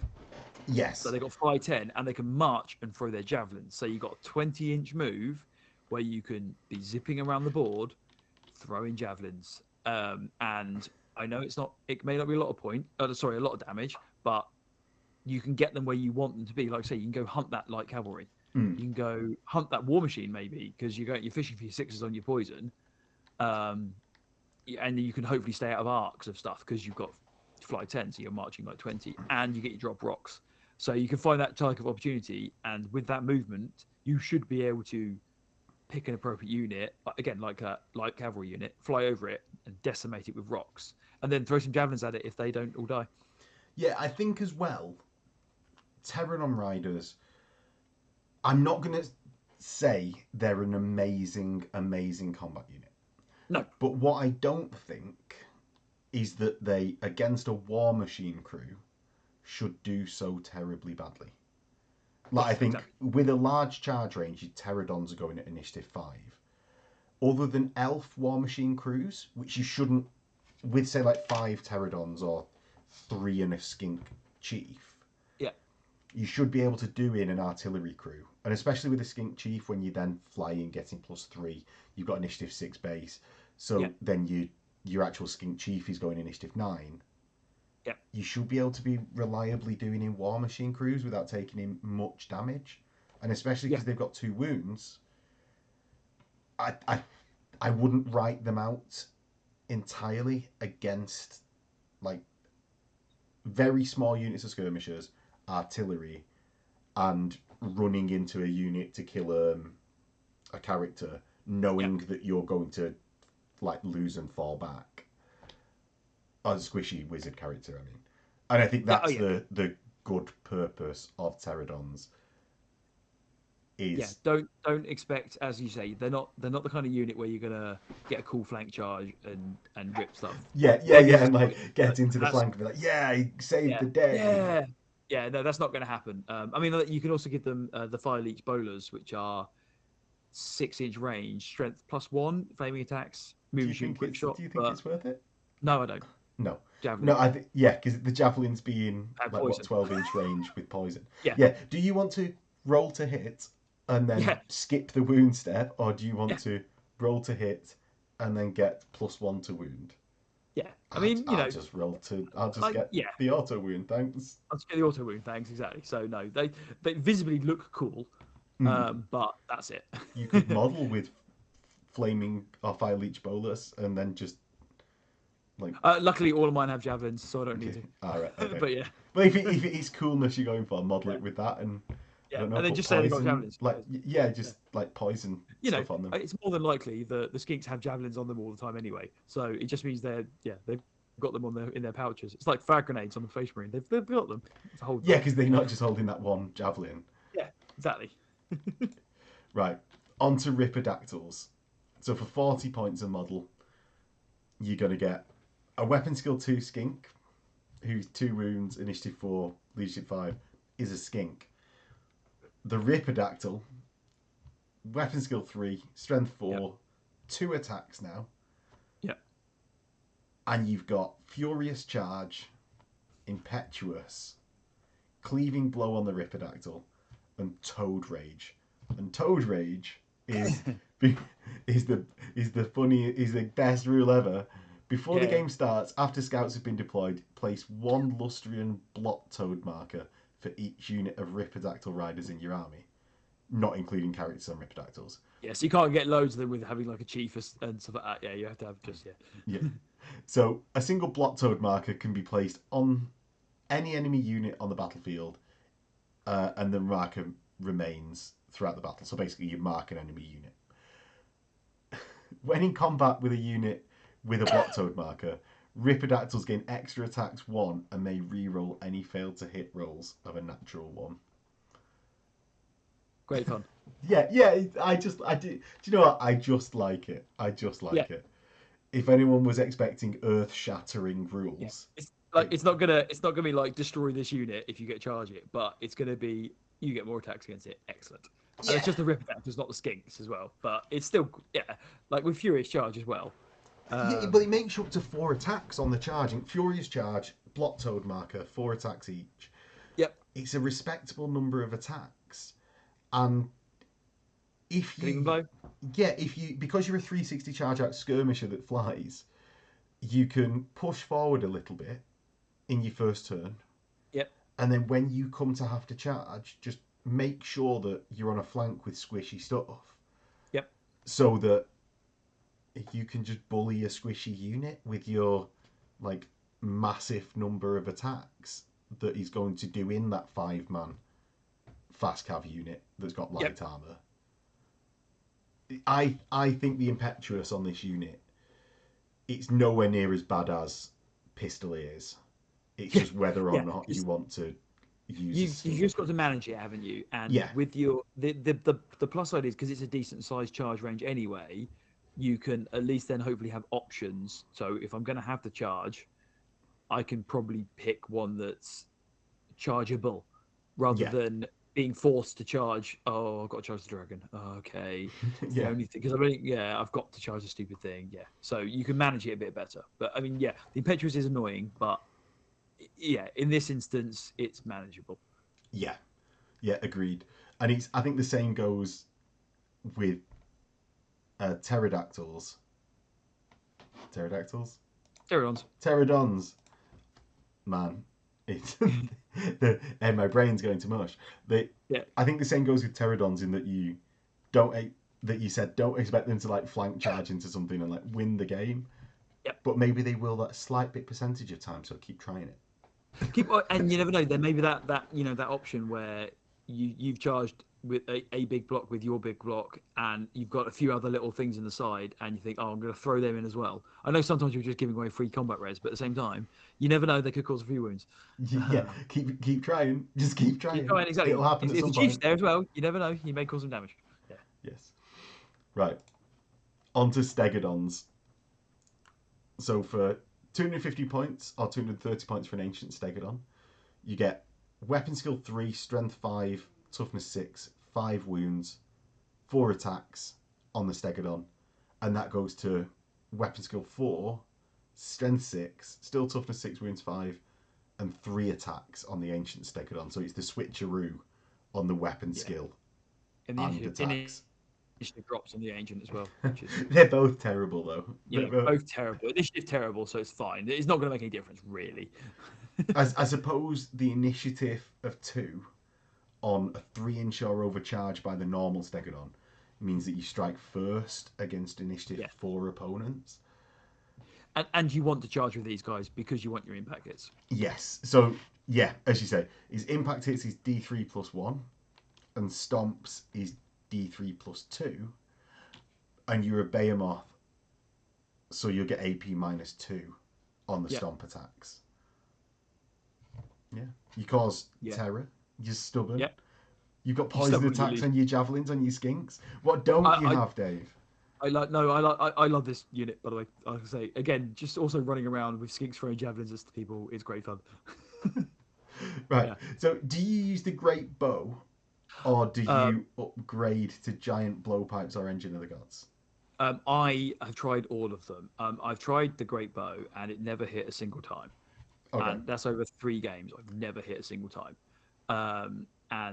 Yes. they got fly 10, and they can march and throw their javelins. So you got a 20-inch move where you can be zipping around the board, throwing javelins. And I know it may not be a lot a lot of damage, but you can get them where you want them to be. Like I say, you can go hunt that light cavalry. You can go hunt that war machine maybe because you're fishing for your sixes on your poison, and you can hopefully stay out of arcs of stuff because you've got fly 10, so you're marching like 20, and you get your drop rocks. So you can find that type of opportunity, and with that movement, you should be able to pick an appropriate unit again, like a light cavalry unit, fly over it and decimate it with rocks, and then throw some javelins at it if they don't all die. Yeah, I think as well, Terran Riders, I'm not going to say they're an amazing, amazing combat unit. No, But what I don't think is that they, against a war machine crew, should do so terribly badly. Like, I yes, think exactly. with a large charge range, your Pterodons are going at initiative 5. Other than elf war machine crews, which you shouldn't, with say like 5 Pterodons or 3 and a skink chief, Yeah, you should be able to do in an artillery crew. And especially with a skink chief, when you then fly in getting +3, you've got initiative 6 base. yeah, So then your actual skink chief is going initiative 9. yeah, You should be able to be reliably doing in war machine crews without taking in much damage. And especially yeah. because they've got 2 wounds, I, I I wouldn't write them out entirely against like very small units of skirmishers, artillery, and running into a unit to kill a character, Yeah. knowing that you're going to like lose and fall back. A squishy wizard character, I mean, and I think Yeah. Oh, that's yeah. the good purpose of Pterodons Yeah. is Don't expect, as you say, they're not the kind of unit where you're gonna get a cool flank charge and rip stuff. yeah, Maybe and like get into the that's flank and be like, yeah, he saved yeah the day. yeah yeah. No, that's not going to happen. I mean, you can also give them the fire leech bowlers, which are 6-inch range, strength +1, flaming attacks, moving, shooting, quick shot. Do you think But it's worth it? no, I don't. No. No, Javelin I think yeah, because the javelins being and like what poison. 12-inch range with poison. Yeah Yeah. Do you want to roll to hit and then yeah skip the wound step, or do you want yeah to roll to hit and then get +1 to wound? yeah. I mean, I'll just roll to. I'll just like get yeah. the auto wound. Thanks. I'll just get the auto wound. Thanks. Exactly. So no, they visibly look cool, Mm. but that's it. You could model with flaming or fire leech bolus and then just like Luckily, all of mine have javelins, so I don't need okay, to. all right, okay. But yeah, But if it is coolness you're going for, model yeah, it with that, and I yeah. don't know, And then put just say they got poison javelins. like yeah, just Yeah. like poison You know, stuff on them. it's more than likely the skinks have javelins on them all the time anyway. So it just means they've got them in their pouches. It's like frag grenades on the face marine. They've got them to hold Yeah, them. because they're not just holding that one javelin. Yeah, exactly. Right, on to Ripperdactyls. So for 40 points a model, you're gonna get a weapon skill 2 skink, who's 2 wounds, initiative 4, leadership 5, is a skink. The Ripperdactyl, weapon skill 3, strength Yeah, 4, 2 attacks now, yeah, and you've got Furious Charge, Impetuous, Cleaving Blow on the Ripperdactyl, and Toad Rage. And Toad Rage is is the best rule ever. Before the yeah. game starts, after scouts have been deployed, place 1 Lustrian blot toad marker for each unit of Ripperdactyl riders in your army, not including characters on Ripperdactyls. Yeah, so you can't get loads of them with having like a chief and stuff like that. Yeah, you have to have just Yeah. So a single blot toad marker can be placed on any enemy unit on the battlefield and the marker remains throughout the battle. So basically, you mark an enemy unit. When in combat with a unit with a block toad marker, Ripidactyls gain extra attacks 1 and may reroll any failed to hit rolls of a natural 1. Great fun. Yeah. I do. Do you know what? I just like it. It. If anyone was expecting earth-shattering rules, it's not gonna be like destroy this unit if you get charge it, but it's gonna be you get more attacks against it. Excellent. And it's just the Ripidactyls, not the Skinks as well. But it's still like with Furious Charge as well. yeah, but it makes you up to 4 attacks on the charging. Furious Charge, Block Toad marker, 4 attacks each. Yep. It's a respectable number of attacks, and if you because you're a 360 charge out skirmisher that flies, you can push forward a little bit in your first turn. Yep. And then when you come to have to charge, just make sure that you're on a flank with squishy stuff. Yep. So that you can just bully a squishy unit with your like massive number of attacks that he's going to do in that 5-man fast cav unit that's got light armor. I think the Impetuous on this unit, it's nowhere near as bad as Pistolier is. It's just whether or not you want to use. You've just got to manage it, haven't you? And with your the plus side is because it's a decent sized charge range anyway, you can at least then hopefully have options. So if I'm going to have to charge, I can probably pick one that's chargeable rather than being forced to charge. Oh, I've got to charge the dragon. Okay, the only thing because I've got to charge a stupid thing. Yeah, so you can manage it a bit better. But I mean, the Impetuous is annoying, but in this instance, it's manageable. Yeah, agreed. And I think the same goes with pterodactyls. Pterodons. Man, it's and my brain's going to mush. I think the same goes with pterodons in that you don't expect them to like flank charge into something and like win the game. Yep. But maybe they will that slight bit percentage of time. So keep trying it. And you never know. There may be that option where you've charged with a big block with your big block, and you've got a few other little things in the side, and you think, oh, I'm going to throw them in as well. I know sometimes you're just giving away free combat res, but at the same time, you never know, they could cause a few wounds. Yeah, keep trying. Just keep trying. Keep trying, exactly. It'll happen at some point. If the chief's there as well, you never know. You may cause some damage. Yeah. Yes. Right. On to Stegodons. So for 250 points or 230 points for an ancient Stegodon, you get weapon skill 3, strength 5, toughness 6, 5 wounds, 4 attacks on the Stegodon, and that goes to weapon skill 4, strength 6, still toughness 6, wounds 5, and 3 attacks on the ancient Stegodon. So it's the switcheroo on the weapon skill and attacks. Initiative drops on the ancient as well. Which is... They're both terrible though. Both terrible. Initiative terrible, so it's fine. It's not going to make any difference really. I suppose the initiative of 2 on a 3-inch or over charge by the normal Stegodon means that you strike first against initiative 4 opponents. And you want to charge with these guys because you want your impact hits. Yes. So as you say, his impact hits is D3 plus 1, and stomps is D3 plus 2, and you're a Behemoth, so you'll get AP minus 2 on the stomp attacks. Yeah. You cause terror. You're stubborn. Yeah. You've got poison attacks on your javelins, on your skinks. What don't you have, Dave? I love this unit, by the way. I can say again, just also running around with skinks throwing javelins at people is great fun. Right. Yeah. So, do you use the great bow, or do you upgrade to giant blowpipes or engine of the gods? I have tried all of them. I've tried the great bow, and it never hit a single time. Okay. And that's over 3 games. I've never hit a single time.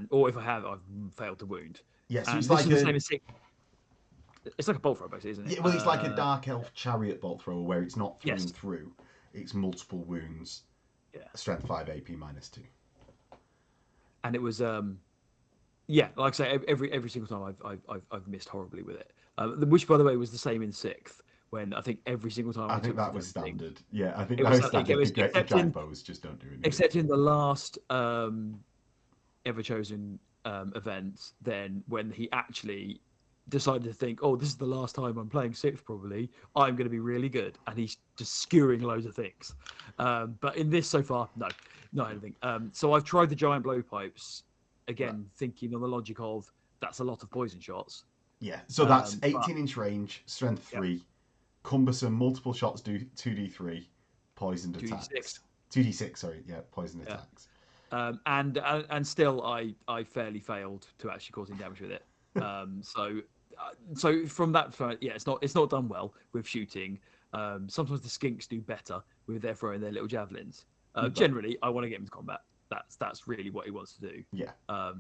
Or if I have, I've failed to wound. Yes, yeah, so it's like the same as 6. It's like a bolt thrower, basically, isn't it? Yeah, well, it's like a dark elf chariot bolt thrower where it's not thrown through. It's multiple wounds. Yeah. Strength 5, AP minus 2. And it was, like I say, every single time I've missed horribly with it. Which, by the way, was the same in 6th. When I think every single time I think that was standard. Yeah, I think that was standard. The giant bows just don't do anything. Except in the last, ever chosen event, then when he actually decided to think, oh, this is the last time I'm playing sixth, probably I'm going to be really good, and he's just skewering loads of things. But in this so far, no, not anything. So I've tried the giant blowpipes again, thinking on the logic of that's a lot of poison shots. Yeah, so that's But 18-inch range, strength yep, 3, cumbersome, multiple shots do 2d3, poisoned 2d6. attacks. 2d6, sorry, yeah, poisoned Yeah. attacks. And still I fairly failed to actually cause any damage with it. So from that, yeah, it's not done well with shooting. Sometimes the skinks do better with their throwing their little javelins. Generally, I want to get him to combat. That's really what he wants to do. Yeah. I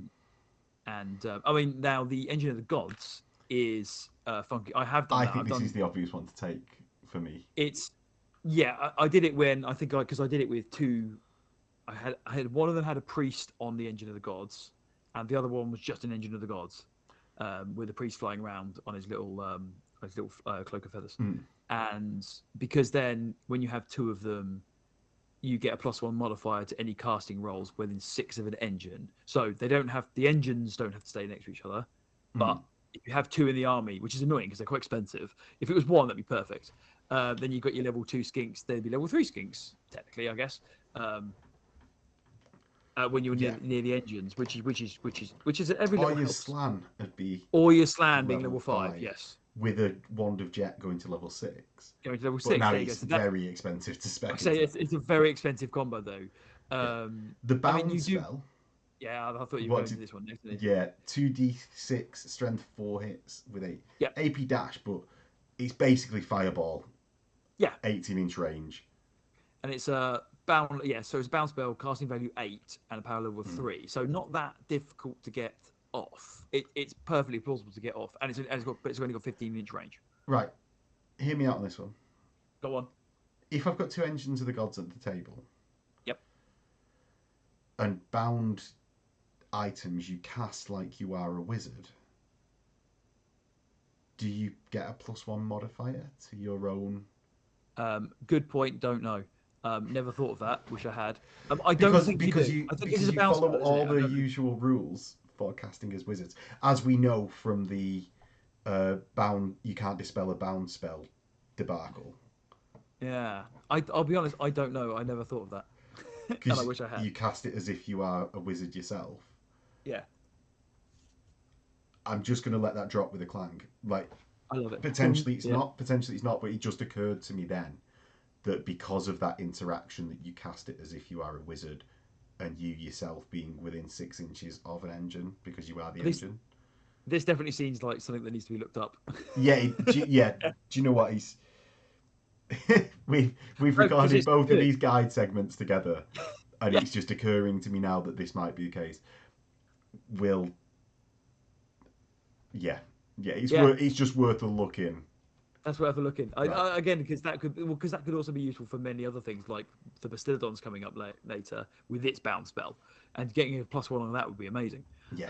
mean, now the Engine of the Gods is funky. I have done I that. think this is the obvious one to take for me. It's I did it when because I did it with two. I had one of them had a priest on the Engine of the Gods, and the other one was just an Engine of the Gods, with a priest flying around on his little cloak of feathers. And because then when you have two of them, you get a +1 modifier to any casting rolls within 6 of an engine. So the engines don't have to stay next to each other, but if you have 2 in the army, which is annoying because they're quite expensive. If it was 1, that'd be perfect. Then you've got your level 2 skinks. They'd be level 3 skinks, technically, I guess. When you're near the engines, which is at every level. Or your slan would be. Or your slan being level 5, yes. With a wand of jet going to level 6. Going to level 6. But now it's very expensive to spec. I say it's a very expensive combo though. The bound spell. Yeah, I thought you were going to this one next. Yeah, 2d6 strength 4 hits with a Yep. AP dash, but it's basically fireball. Yeah. 18-inch range. And it's a bound. Yeah, so it's a bound spell, casting value 8 and a power level 3. So not that difficult to get off. It's perfectly plausible to get off, and it's only got 15-inch range. Right, hear me out on this one. Go on. If I've got 2 engines of the gods at the table, yep, and bound items you cast like you are a wizard, do you get a +1 modifier to your own? Good point. Don't know. Never thought of that. Wish I had. I don't think because you follow all the usual rules for casting as wizards, as we know from the bound. You can't dispel a bound spell debacle. Yeah, I'll be honest. I don't know. I never thought of that. And I wish I had. You cast it as if you are a wizard yourself. Yeah. I'm just going to let that drop with a clang. Like, I love it. Potentially it's not. Potentially it's not. But it just occurred to me then that because of that interaction, that you cast it as if you are a wizard, and you yourself being within 6 inches of an engine because you are the engine. This definitely seems like something that needs to be looked up. Yeah. Do you know what he's? we've recorded both of these guide segments together, and it's just occurring to me now that this might be the case. It's just worth a look in. That's worth a look in. Right. Again, because that could also be useful for many other things, like the Bastillodons coming up later with its bound spell, and getting a +1 on that would be amazing. Yes.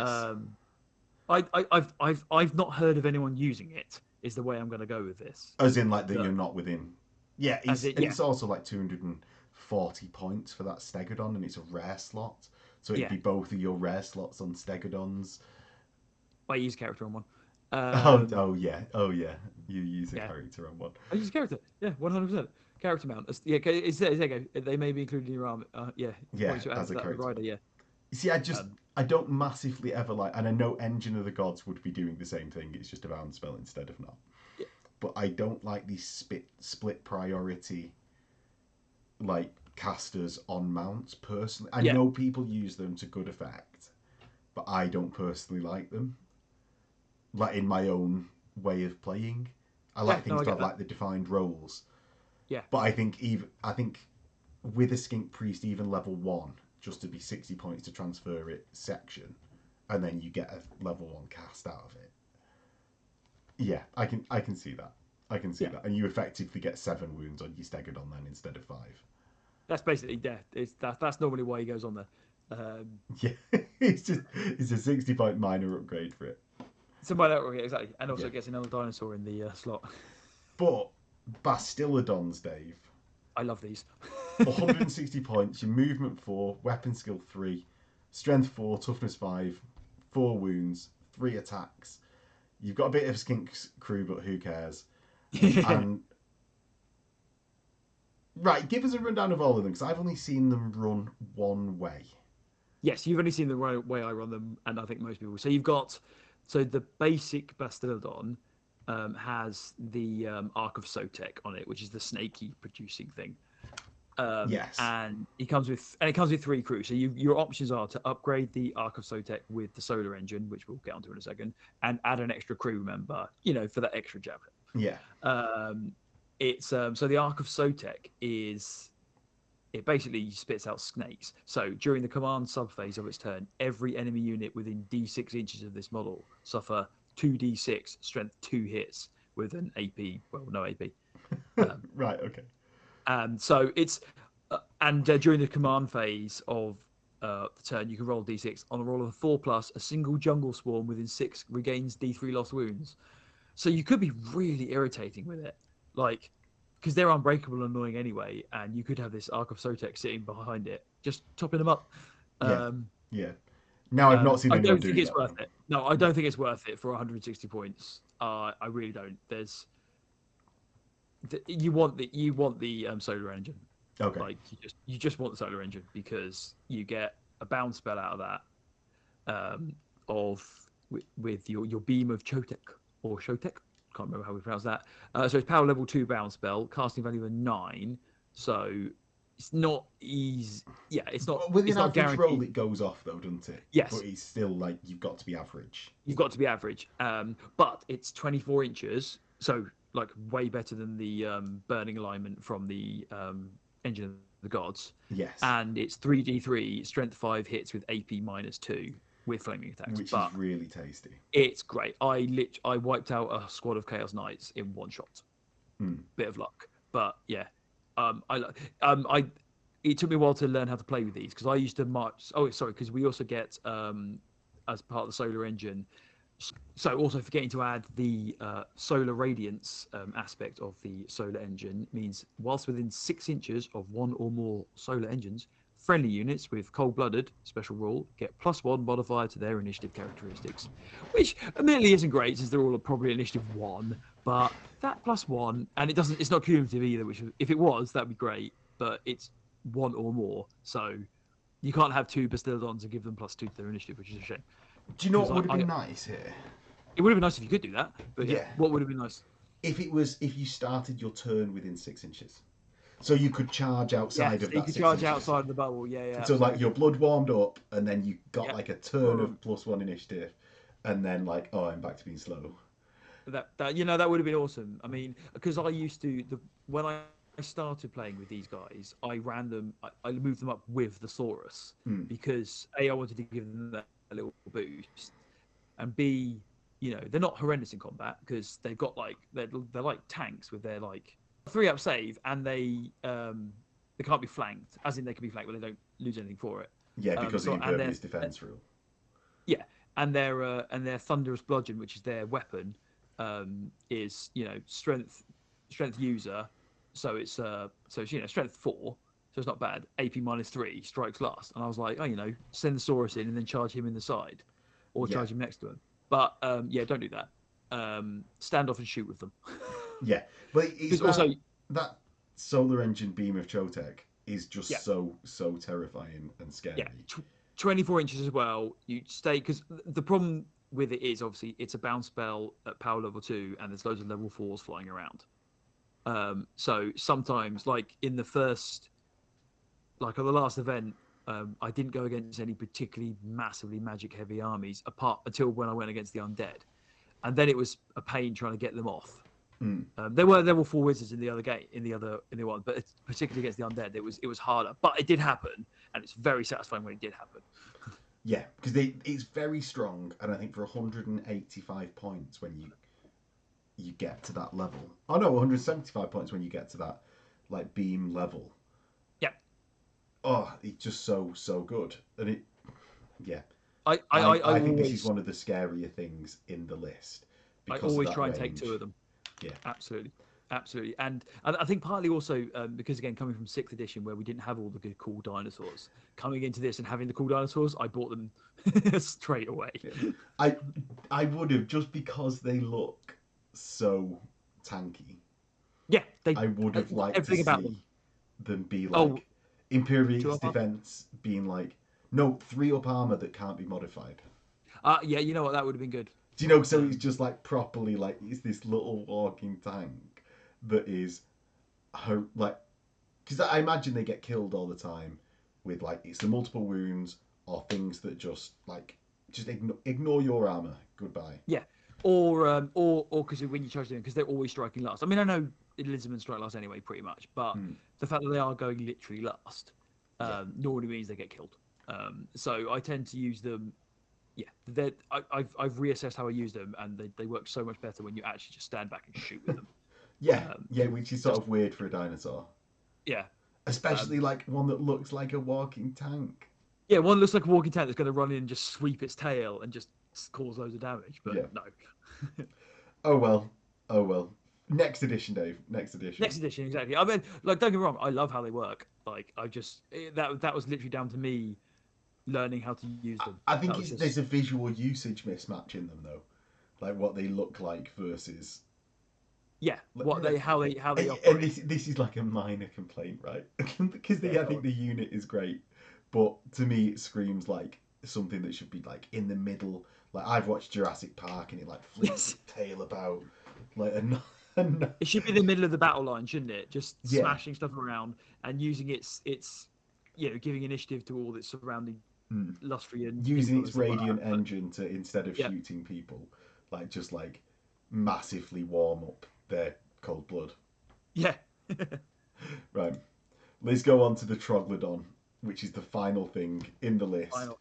I've not heard of anyone using it. Is the way I'm going to go with this. As in, like that you're not within. Yeah, it's also like 240 points for that Stegodon, and it's a rare slot, so it'd be both of your rare slots on Stegodons. I use character on one. Oh yeah. You use a character on one. I use a character. Yeah, 100%. Character mount. Yeah, they may be included in your arm. Yeah, as a character. Rider, yeah. You see, I don't massively ever like, and I know Engine of the Gods would be doing the same thing. It's just a bound spell instead of not. Yeah. But I don't like these split priority, like casters on mounts personally. I know people use them to good effect, but I don't personally like them. Like in my own way of playing, I like things to have like the defined roles. Yeah. But I think with a skink priest, even level 1, just to be 60 points to transfer it section, and then you get a level 1 cast out of it. Yeah, I can see that. I can see that, and you effectively get 7 wounds on your Stegodon then instead of 5. That's basically death. That's normally why he goes on there. Yeah, it's a 60-point minor upgrade for it. Somebody exactly, and also gets another dinosaur in the slot. But Bastillodons, Dave. I love these. 160 points. Your movement 4, weapon skill 3, Strength 4, toughness 5, 4 wounds, 3 attacks. You've got a bit of a skink crew, but who cares? And right, give us a rundown of all of them because I've only seen them run one way. Yes, you've only seen the way I run them, and I think most people. So you've got, so the basic Bastildon has the Ark of Sotek on it, which is the snaky producing thing. Yes. And it comes with 3 crew. So your options are to upgrade the Ark of Sotek with the solar engine, which we'll get onto in a second, and add an extra crew member, for that extra javelin. Yeah. It's so the Ark of Sotek it basically spits out snakes. So during the command subphase of its turn, every enemy unit within D6 inches of this model suffer 2d6 strength 2 hits with an AP. Well, no AP. Right. Okay. So it's during the command phase of the turn, you can roll d6. On a roll of a 4+, a single jungle swarm within 6 regains d3 lost wounds. So you could be really irritating with it, like, because they're unbreakable and annoying anyway, and you could have this Ark of Sotek sitting behind it, just topping them up. Yeah. Now I've not seen anyone I don't do think it's that. worth it. No, I don't think it's worth it for 160 points. I really don't. You want the solar engine. Okay. Like you just want the solar engine because you get a bounce spell out of that, with your beam of Chotek or Shotek. Can't remember how we pronounce that. So it's power level 2 bounce spell, casting value of 9. So it's not easy. Yeah, it's not. With it's an not average guaranteed. roll, it goes off though, doesn't it? Yes. But it's still like you've got to be average. You've got to be average. But it's 24 inches, so like way better than the burning alignment from the Engine of the Gods. Yes. And it's 3d3 strength 5 hits with AP -2 with flaming attacks. Which is really tasty. It's great. I wiped out a squad of Chaos Knights in one shot. Bit of luck, but yeah. It took me a while to learn how to play with these because I used to march. Oh, sorry, because we also get as part of the solar engine. So also forgetting to add the solar radiance aspect of the solar engine means whilst within 6 inches of one or more solar engines, friendly units with cold-blooded special rule get +1 modifier to their initiative characteristics, which admittedly isn't great since they're all probably initiative 1. But that +1, and it's not cumulative either. Which if it was, that'd be great. But it's 1 or more, so you can't have 2 Bastildons and give them +2 to their initiative, which is a shame. Do you know what would have been nice here? It would have been nice if you could do that, but yeah. What would have been nice? If you started your turn within 6 inches. So you could charge outside of that. You could charge outside of the bubble, yeah. So like your blood warmed up, and then you got like a turn of +1 initiative, and then like, oh, I'm back to being slow. That would have been awesome. I mean, because I used to when I started playing with these guys, I moved them up with the Saurus because A, I wanted to give them that little boost, and B, they're not horrendous in combat because they've got like they're like tanks with their like 3-up save, and they can't be flanked, as in they can be flanked, but they don't lose anything for it. Yeah, because of the impervious defense rule. Yeah, and their thunderous bludgeon, which is their weapon, is strength user, so it's strength 4, so it's not bad. AP -3 strikes last, and I was like, send the Saurus in and then charge him in the side, or charge him next to him. But don't do that. Stand off and shoot with them. Yeah, but it's also that solar engine beam of Chotek is just so terrifying and scary. Yeah, 24 inches as well. You stay, because the problem with it is obviously it's a bounce spell at power level 2, and there's loads of level 4s flying around. So sometimes, like in the first, like on the last event, I didn't go against any particularly massively magic heavy armies until when I went against the undead, and then it was a pain trying to get them off. There were 4 wizards in the other game, in the one, but particularly against the undead, it was harder. But it did happen, and it's very satisfying when it did happen. Yeah, because it's very strong, and I think for 185 points when you get to that level. Oh no, 175 points when you get to that like beam level. Yeah. Oh, it's just so good, and it. Yeah. I think this is one of the scarier things in the list. I always try and take 2 of them. Yeah, absolutely. Absolutely, and I think partly also because again coming from sixth edition where we didn't have all the good cool dinosaurs, coming into this and having the cool dinosaurs, I bought them straight away. Yeah. I I would have, just because they look so tanky. Yeah, they I would have liked to everything about them. them be Oh, like two Imperious up. Defense being like, no, 3-up armor that can't be modified. Yeah, you know what? That would have been good. Do you know? So it's Um, just like properly like it's this little walking tank that is like, because I imagine they get killed all the time with like it's the multiple wounds or things that just ignore your armor. Goodbye. yeah, or because when you charge them, because they're always striking last. I mean, I know Lizardmen strike last anyway, pretty much, but Hmm. the fact that they are going literally last Yeah. normally means they get killed. So I tend to use them. Yeah, I've reassessed how I use them, and they work so much better when you actually just stand back and shoot with them. Yeah, Um, yeah, which is sort just of weird for a dinosaur, yeah, especially um, like one that looks like a walking tank. yeah. One looks like a walking tank that's going to run in and just sweep its tail and just cause loads of damage, but Yeah. no. Oh well. Oh well. Next edition, Dave. Next edition. Next edition, exactly. I mean, like, don't get me wrong, I love how they work. Like, that was literally down to me learning how to use them. I That think was there's just a visual usage mismatch in them though, like what they look like versus. yeah, Like, how they and operate. this is like a minor complaint, right? Because Yeah, I go think on. the unit is great, but to me it screams like something that should be like in the middle. Like I've watched Jurassic Park and it like flings Yes, its tail about like a it should be in the middle of the battle line, shouldn't it? Just yeah. smashing stuff around and using its giving initiative to all its surrounding Mm. Lustrian Using people and its stuff like that. radiant But engine to, instead of yeah, shooting people, like just like massively warm up their cold blood. yeah, Right. Let's go on to the Troglodon, which is the final thing in the list. final.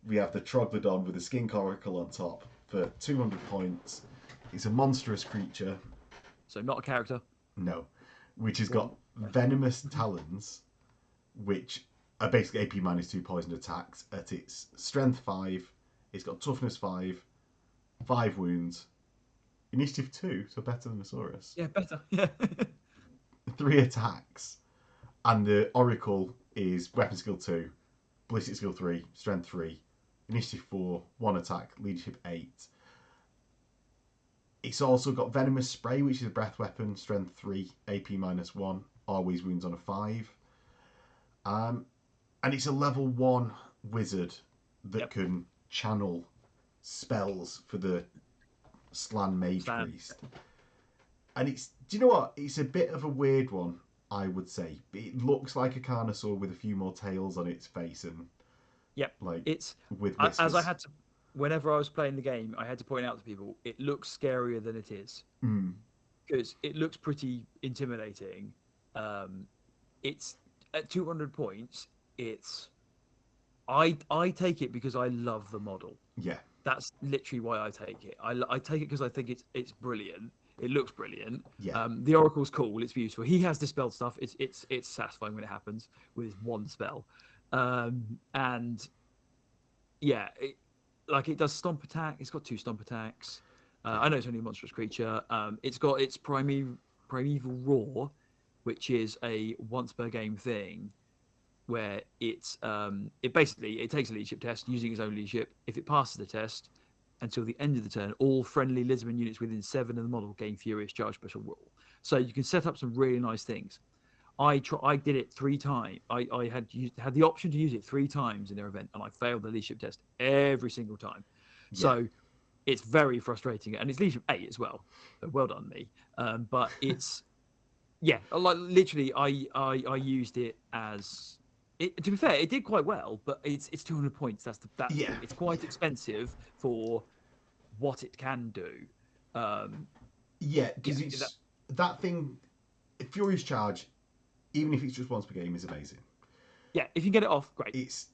We have the Troglodon with a skin coracle on top for 200 points. It's a monstrous creature, So not a character. no, which has got Wasn't. venomous talons, which are basically AP minus 2 poison attacks at its strength 5. It's got toughness 5, 5 wounds, initiative 2, so better than Asaurus, Yeah, better. Yeah. 3 attacks, and the Oracle is weapon skill 2, ballistic skill 3, strength 3, initiative 4, 1 attack, leadership 8. It's also got venomous spray, which is a breath weapon, strength 3, AP minus 1, always wounds on a 5. Um, and it's a level 1 wizard that Yep. can channel spells for the Slan Mage Stan. Priest. And do you know what? It's a bit of a weird one, I would say. It looks like a Carnosaur with a few more tails on its face and Yep. like It's with as I whiskers. had to whenever I was playing the game, I had to point out to people it looks scarier than it is Mm, because it looks pretty intimidating. Um, it's at 200 points. It's I take it because I love the model. yeah, That's literally why I take it. I take it because I think it's brilliant. It looks brilliant. yeah, The Oracle's cool. It's beautiful. He has dispelled stuff. It's satisfying when it happens with his one spell. And yeah, like it does stomp attack. It's got 2 stomp attacks. yeah, I know it's only a monstrous creature. It's got its primeval roar, which is a once per game thing where it basically it takes a leadership test using its own leadership. If it passes the test, until the end of the turn, all friendly Lizardmen units within 7 of the model gain Furious Charge special rule. So you can set up some really nice things. I did it 3 times. I had the option to use it 3 times in their event, and I failed the leadership test every single time. yeah, So it's very frustrating, and it's leadership 8 as well. So well done me. But it's yeah, like literally, I used it as it. To be fair, it did quite well, but it's 200 points. That's the yeah, thing. It's quite expensive for what it can do. Um, yeah. yeah, Because it's that thing. Furious Charge, even if it's just once per game, is amazing. yeah. If you get it off, great. It's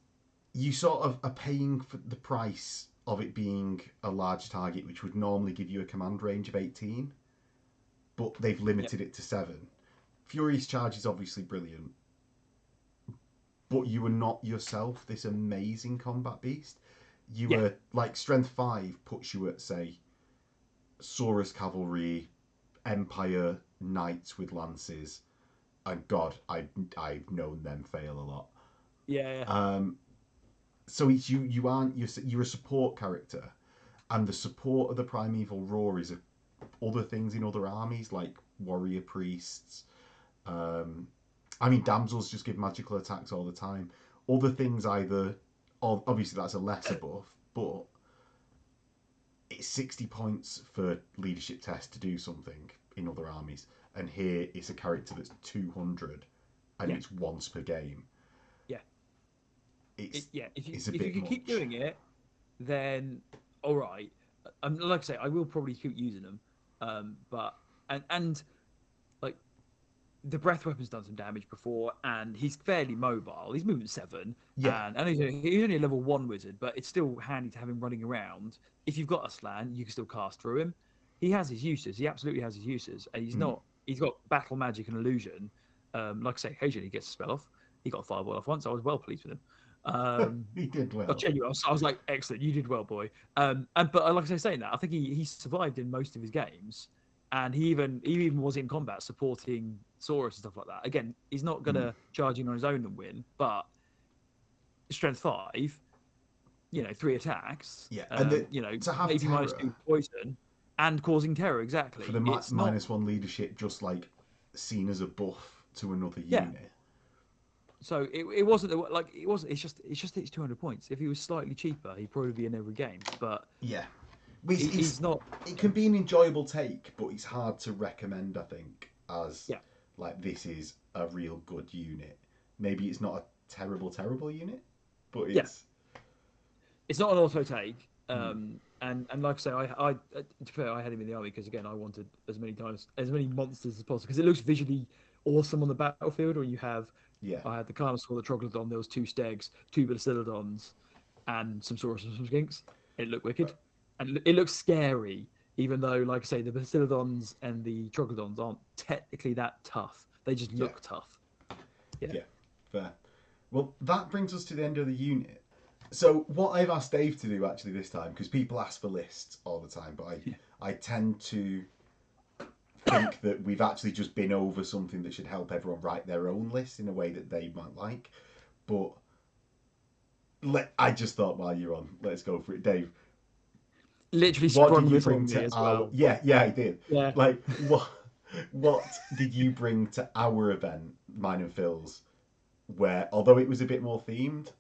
you sort of are paying for the price of it being a large target, which would normally give you a command range of 18, but they've Yeah, limited it to 7. Furious Charge is obviously brilliant, but you are not yourself this amazing combat beast. You yeah, are like strength 5 puts you at say Saurus Cavalry Empire knights with lances, and God, I've known them fail a lot. Yeah. So it's you aren't you're a support character, and the support of the primeval roar is other things in other armies like warrior priests. Um, I mean, damsels just give magical attacks all the time. Other things either, obviously that's a lesser buff, but it's 60 points for leadership test to do something in other armies, and here it's a character that's 200, and Yeah. it's once per game. Yeah. It's If you it's a if you bit can keep much. doing it, then all right. Like I say, I will probably keep using them. But and like the breath weapon's done some damage before, and he's fairly mobile. He's movement 7, Yeah. and he's only a level 1 wizard, but it's still handy to have him running around. If you've got a slan, you can still cast through him. He has his uses. He absolutely has his uses, and he's Mm. not. He's got battle magic and illusion. Like I say, occasionally he gets a spell off. He got a fireball off once. I was well pleased with him. He did I well. genuinely, I was like, excellent, you did well, boy. But like I say, saying that, I think he survived in most of his games, and he even was in combat supporting Saurus and stuff like that. Again, he's not Mm. gonna charge in on his own and win, but strength 5, 3 attacks, Yeah, and to have maybe terror -2 poison, and causing terror. for Exactly, the it's not. -1 leadership, just like seen as a buff to another Yeah. unit. So it wasn't like it wasn't. It's just it's 200 points. If he was slightly cheaper, he'd probably be in every game. But Yeah, but he's not. it can be an enjoyable take, but it's hard to recommend. I think as Yeah. like this is a real good unit. Maybe it's not a terrible unit, but Yeah. It's not an auto take. Hmm. And like I say, to be fair, I had him in the army because again, I wanted as many monsters as possible because it looks visually awesome on the battlefield. Or you have, Yeah, I had the Carnosaur, the Troglodon, there was 2 Stegs, 2 Basilisodons, and some Saurus and some Skinks. It looked wicked, and it looks scary. Even though, like I say, the Basilisodons and the Troglodons aren't technically that tough. They just yeah, look tough. Yeah. yeah. Fair. Well, that brings us to the end of the unit. So what I've asked Dave to do actually this time, because people ask for lists all the time, but I tend to think that we've actually just been over something that should help everyone write their own list in a way that they might like. But I just thought while you're on, let's go for it, Dave. Literally What did sprung you this bring on me to as our? well. Yeah, I did. Yeah. Like what did you bring to our event, mine and Phil's? Where although it was a bit more themed,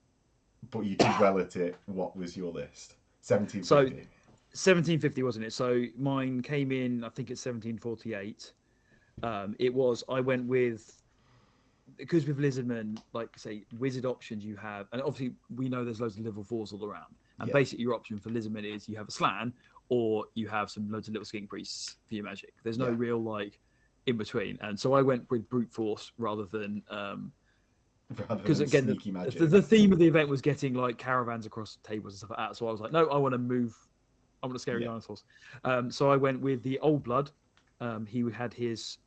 but you did well at it. What was your list? So 1750. 1750, wasn't it? So mine came in, I think it's 1748. I went with, because with Lizardmen, like say, wizard options you have, and obviously we know there's loads of level 4s all around. And Yeah. basically your option for Lizardmen is you have a slan or you have some loads of little skink priests for your magic. There's no Yeah. real like in between. And so I went with brute force rather than Rather because than again sneaky the, magic. the theme of the event was getting like caravans across tables and stuff like that. So I was like, no, I want to move. I want to scary Yeah. dinosaurs. So I went with the old blood. He had his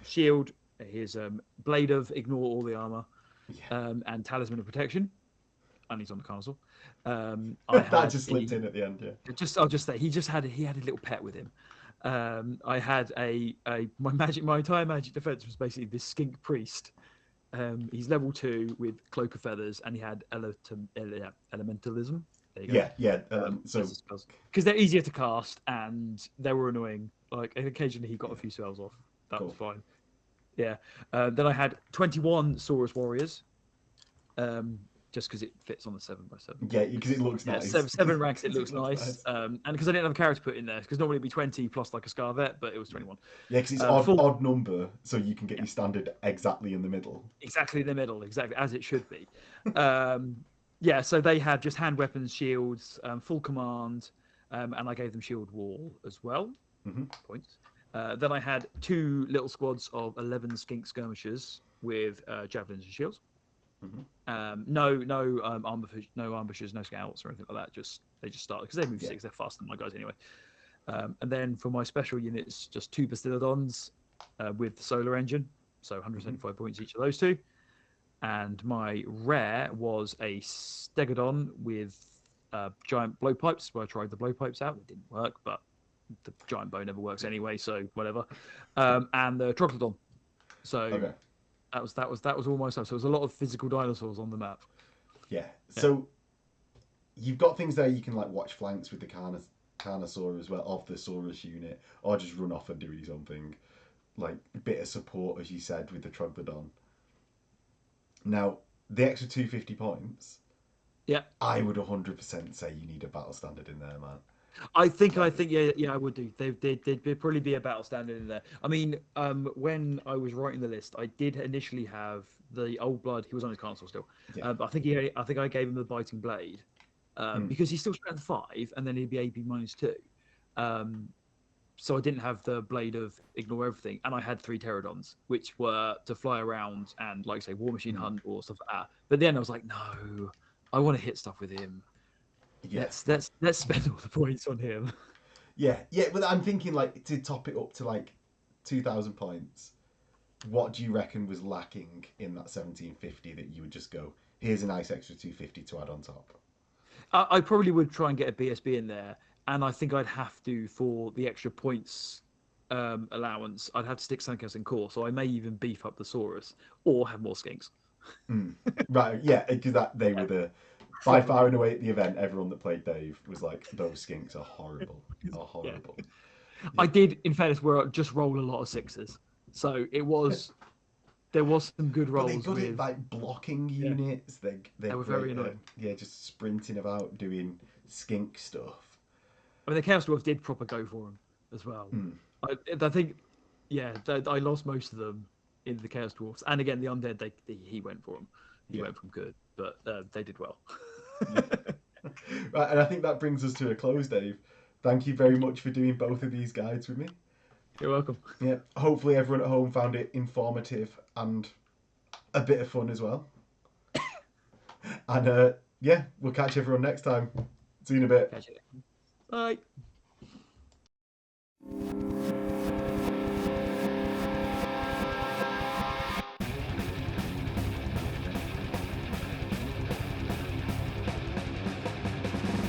shield, his blade of ignore all the armor, Yeah. and talisman of protection. And he's on the castle. I That had just slipped in at the end, yeah. I'll just say he had a little pet with him. I had my entire magic defense was basically this skink priest. He's level 2 with cloak of feathers, and he had elementalism. There you go. Yeah. So Because they're easier to cast and they were annoying. Like occasionally he got a few spells off. That was fine. Yeah. Then I had 21 Saurus warriors. Just because it fits on the 7x7. Yeah, because it looks nice. Seven ranks, it looks nice. And because I didn't have a character put in there, because normally it'd be 20 plus like a Scarvet, but it was 21. Yeah, because it's odd number, so you can get your standard exactly in the middle. Exactly in the middle, exactly as it should be. So they had just hand weapons, shields, full command, and I gave them shield wall as well. Mm-hmm. Points. Then I had 2 little squads of 11 skink skirmishers with javelins and shields. Mm-hmm. No ambushers, no scouts or anything like that. They just started because they move 6. They're faster than my guys anyway. And then for my special units, just 2 Bastillodons with the solar engine, so 175 points each of those 2. And my rare was a Stegodon with giant blowpipes. Where I tried the blowpipes out, it didn't work, but the giant bow never works anyway, so whatever. And the Troglodon. So Okay. that was all my stuff. So there's a lot of physical dinosaurs on the map. Yeah. Yeah. So you've got things there you can like watch flanks with the Carnosaur as well of the Saurus unit, or just run off and do something like a bit of support, as you said, with the Troglodon. Now, the extra 250 points, Yeah. I would 100% say you need a battle standard in there, man. I Like, think, yeah, I would do. There'd probably be a battle standard in there. I mean, when I was writing the list, I did initially have the old blood. He was on his console still. yeah. I think I gave him the biting blade, Mm. because he's still strength 5, and then he'd be AP -2. Um, so I didn't have the blade of ignore everything, and I had 3 pterodons, which were to fly around and, like, say, war machine Mm. hunt or stuff like that. But then I was like, no, I want to hit stuff with him. Yeah. Let's spend all the points on him. Yeah. Yeah. But I'm thinking, like, to top it up to like 2,000 points, what do you reckon was lacking in that 1750 that you would just go, here's a nice extra 250 to add on top? I probably would try and get a BSB in there, and I think I'd have to, for the extra points allowance, I'd have to stick something else in core. So I may even beef up the Saurus or have more skinks. Mm. Right. Yeah. Because they were the by far Probably. and away at the event, everyone that played Dave was like, those skinks are horrible. Are Yeah. horrible. I Yeah. did, in fairness, where I just roll a lot of 6s. So there was some good But they're rolls good at with. like blocking Yeah, units. They're they were very great at annoying. yeah, just sprinting about doing skink stuff. I mean, the Chaos Dwarf did proper go for him as well. Mm. I think, yeah, I lost most of them in the Chaos Dwarfs, and again the undead. He went for them. He Yeah. went for them good, but they did well. Yeah. Right, and I think that brings us to a close, Dave. Thank you very Thank you. much for doing both of these guides with me. You're welcome. Yeah, hopefully everyone at home found it informative and a bit of fun as well. And yeah, we'll catch everyone next time. See you in a bit. Catch you. Bye.